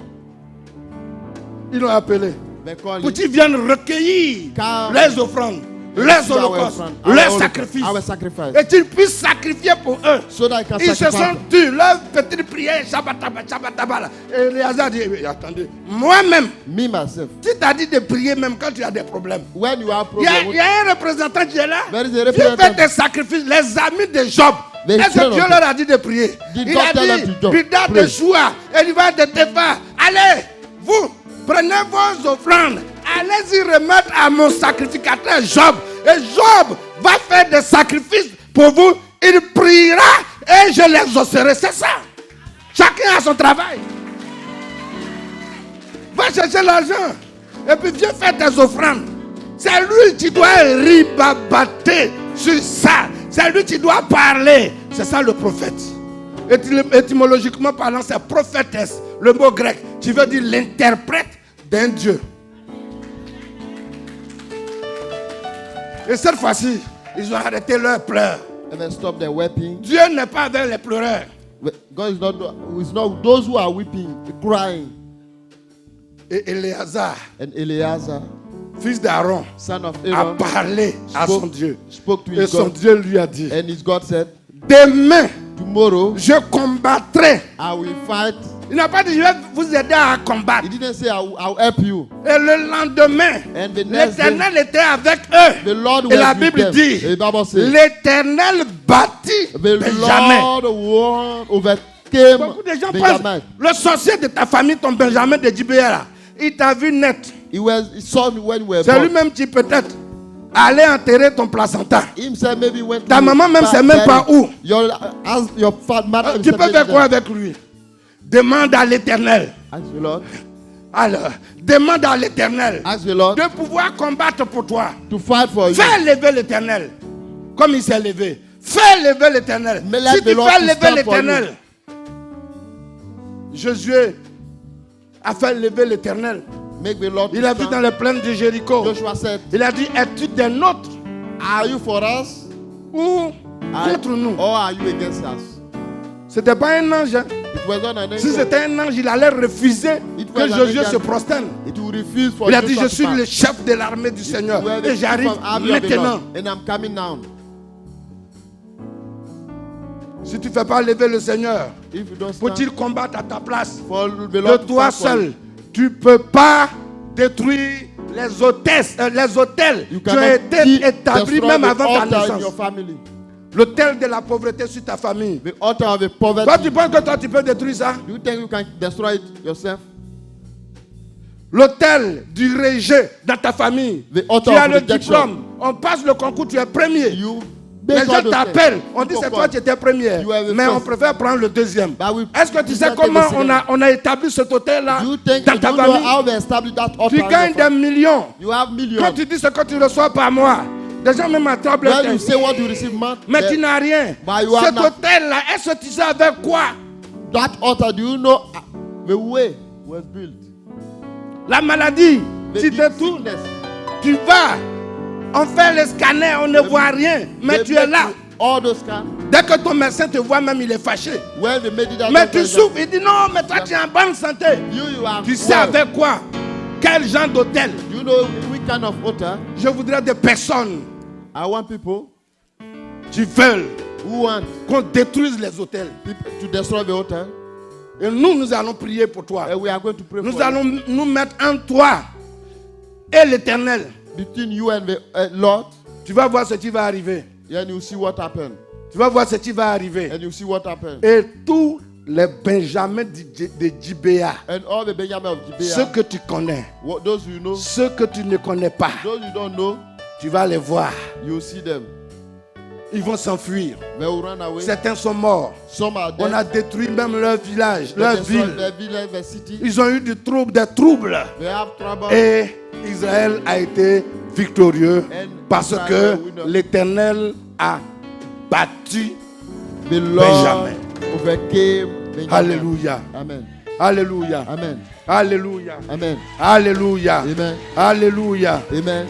Ils l'ont appelé They call pour him. qu'ils viennent recueillir Car- les offrandes, les holocaustes, les sacrifices. Our sacrifice. Et qu'ils puissent sacrifier pour eux. So that I can Ils se sont sacrifice. tus, leur petite prière, shabataba, shabataba, là. Et Éléazar dit, eh, attendez, moi-même, Me myself. qui t'a dit de prier même quand tu as des problèmes? When you have Il y a problem, un représentant qui est là. There is a Viens representative. faire des sacrifices. Les amis de Job. The Est-ce que children Dieu of leur a dit de prier? Did Il God a tell them dit, to Bildad de pray? Shua, Eliva de Tépha, allez, vous, prenez vos offrandes. Allez-y remettre à mon sacrificateur Job. Et Job va faire des sacrifices pour vous. Il priera et je l'exaucerai. C'est ça. Chacun a son travail. Va chercher l'argent. Et puis viens faire tes offrandes. C'est lui qui doit ribabater sur ça. C'est lui qui doit parler. C'est ça le prophète. Étymologiquement parlant, c'est prophétesse. Le mot grec qui veut dire l'interprète d'un Dieu. Et cette fois-ci, ils ont arrêté leurs pleurs. And they stop their weeping. Dieu n'est pas avec les pleureurs. God is not those who are weeping, crying. Et Éléazar, And Eleazar, fils d'Aaron, son of a Aaron, parlé à son Dieu. spoke to Et his son God. Dieu lui a dit, And his God said, demain, tomorrow je combattrai. I will fight. Il n'a pas dit, je vais vous aider à combattre. He didn't say I'll help you. Et le lendemain, And the next day, l'Éternel était avec eux. the Lord Et la was with Bible them. dit, The Bible says, l'Éternel bâtit the Benjamin. Lord overcame Beaucoup de gens Benjamin. pensent, le sorcier de ta famille, ton Benjamin de Gibéa, là, il t'a vu net. He saw me when we were C'est born. lui-même qui peut-être allait enterrer ton placenta. Himself maybe went Ta to maman même back sait même then. pas où. Your mother Tu peux faire quoi avec lui? Demande à l'Éternel. Ask the Lord. Alors, demande à l'Éternel Ask the Lord de pouvoir combattre pour toi. to fight for you. Fais lever l'Éternel comme il s'est levé. Fais lever l'Éternel. Mais let Si the tu Lord fais to lever stand for l'Éternel, Josué a fait lever l'Éternel. Make the Lord Il to a vu stand. dans les plaines de Jéricho. Joshua said, Il a dit, es-tu des nôtres are you for us ou contre nous? or are you against us? C'était pas un ange. Hein. It was not an Si angel. c'était un ange, il allait refuser It que was an Josué angel. se prosterne. It will refuse for Il a you dit, to je suis pass. le chef de l'armée du Seigneur. You are the Et chief j'arrive of army of the maintenant. Lord, and I'm coming down. Si tu ne fais pas lever le Seigneur, If you don't faut-il stand combattre à ta place? for the De Lord to toi fight for seul, you. tu ne peux pas détruire les hôtels You qui ont cannot été établis destroy même the avant ta altar in naissance. your family. L'hôtel de la pauvreté sur ta famille. The altar of the poverty. Toi, tu penses que toi, tu peux détruire ça? Do you think you can destroy it yourself? L'hôtel du rejet dans ta famille. The altar Tu as of le rejection. diplôme. On passe le concours, tu es premier. You Les make all gens those t'appellent. things. On dit People c'est toi call. qui étais premier. You are the Mais on first. préfère prendre le deuxième. But we Est-ce que tu sais prefer comment the second. on a établi cet hôtel-là Do you think dans you ta don't know famille? how they established that altar? Tu in your gagnes des family? millions. You have millions. Quand tu dis ce que tu reçois par mois, des gens même attrapent le When you tête. say what you receive, man, Mais tu n'as rien. But you have Cet not- hôtel-là, est-ce que tu sais avec quoi? that altar, do you know the way was built? La maladie, The tu deep détournes. sickness. Tu vas, on fait les scanners, on ne voit rien. Mais They tu es make là. you all those scans. Dès que ton médecin te voit, même il est fâché. When they made it that Mais doctor tu is souffres, il dit non, mais toi tu es en bonne santé. you are Tu sais well. avec quoi? Quel genre d'hôtel? You know which kind of altar? Je voudrais des personnes I want people qui veulent who want qu'on détruise les hôtels. people to destroy the altar. Et nous allons prier pour toi. And we are going to pray Nous for allons nous mettre en toi et l'Éternel. you. Between you and the Lord. Tu vas voir ce qui va arriver. And you see what happened. Tu vas voir ce qui va arriver. And you see what happened. Et tous les Benjamins de Gibéa, And all the Benjamin of ceux Gibeah, que tu connais, those you know, ceux que tu ne connais pas, those you don't know, tu vas les voir. you see them. Ils vont s'enfuir. They will run away. Certains sont morts. Some are dead. On a détruit même leur village, They leur destroy ville. their village, their city. Ils ont eu des troubles. They have trouble. Et Israël a été victorieux And parce Israel que winner. l'Éternel a battu The Lord Benjamin. overcame Benjamin. Alléluia. Amen. Alléluia. Amen. Alléluia. Amen. Alléluia. Amen. Alléluia. Amen.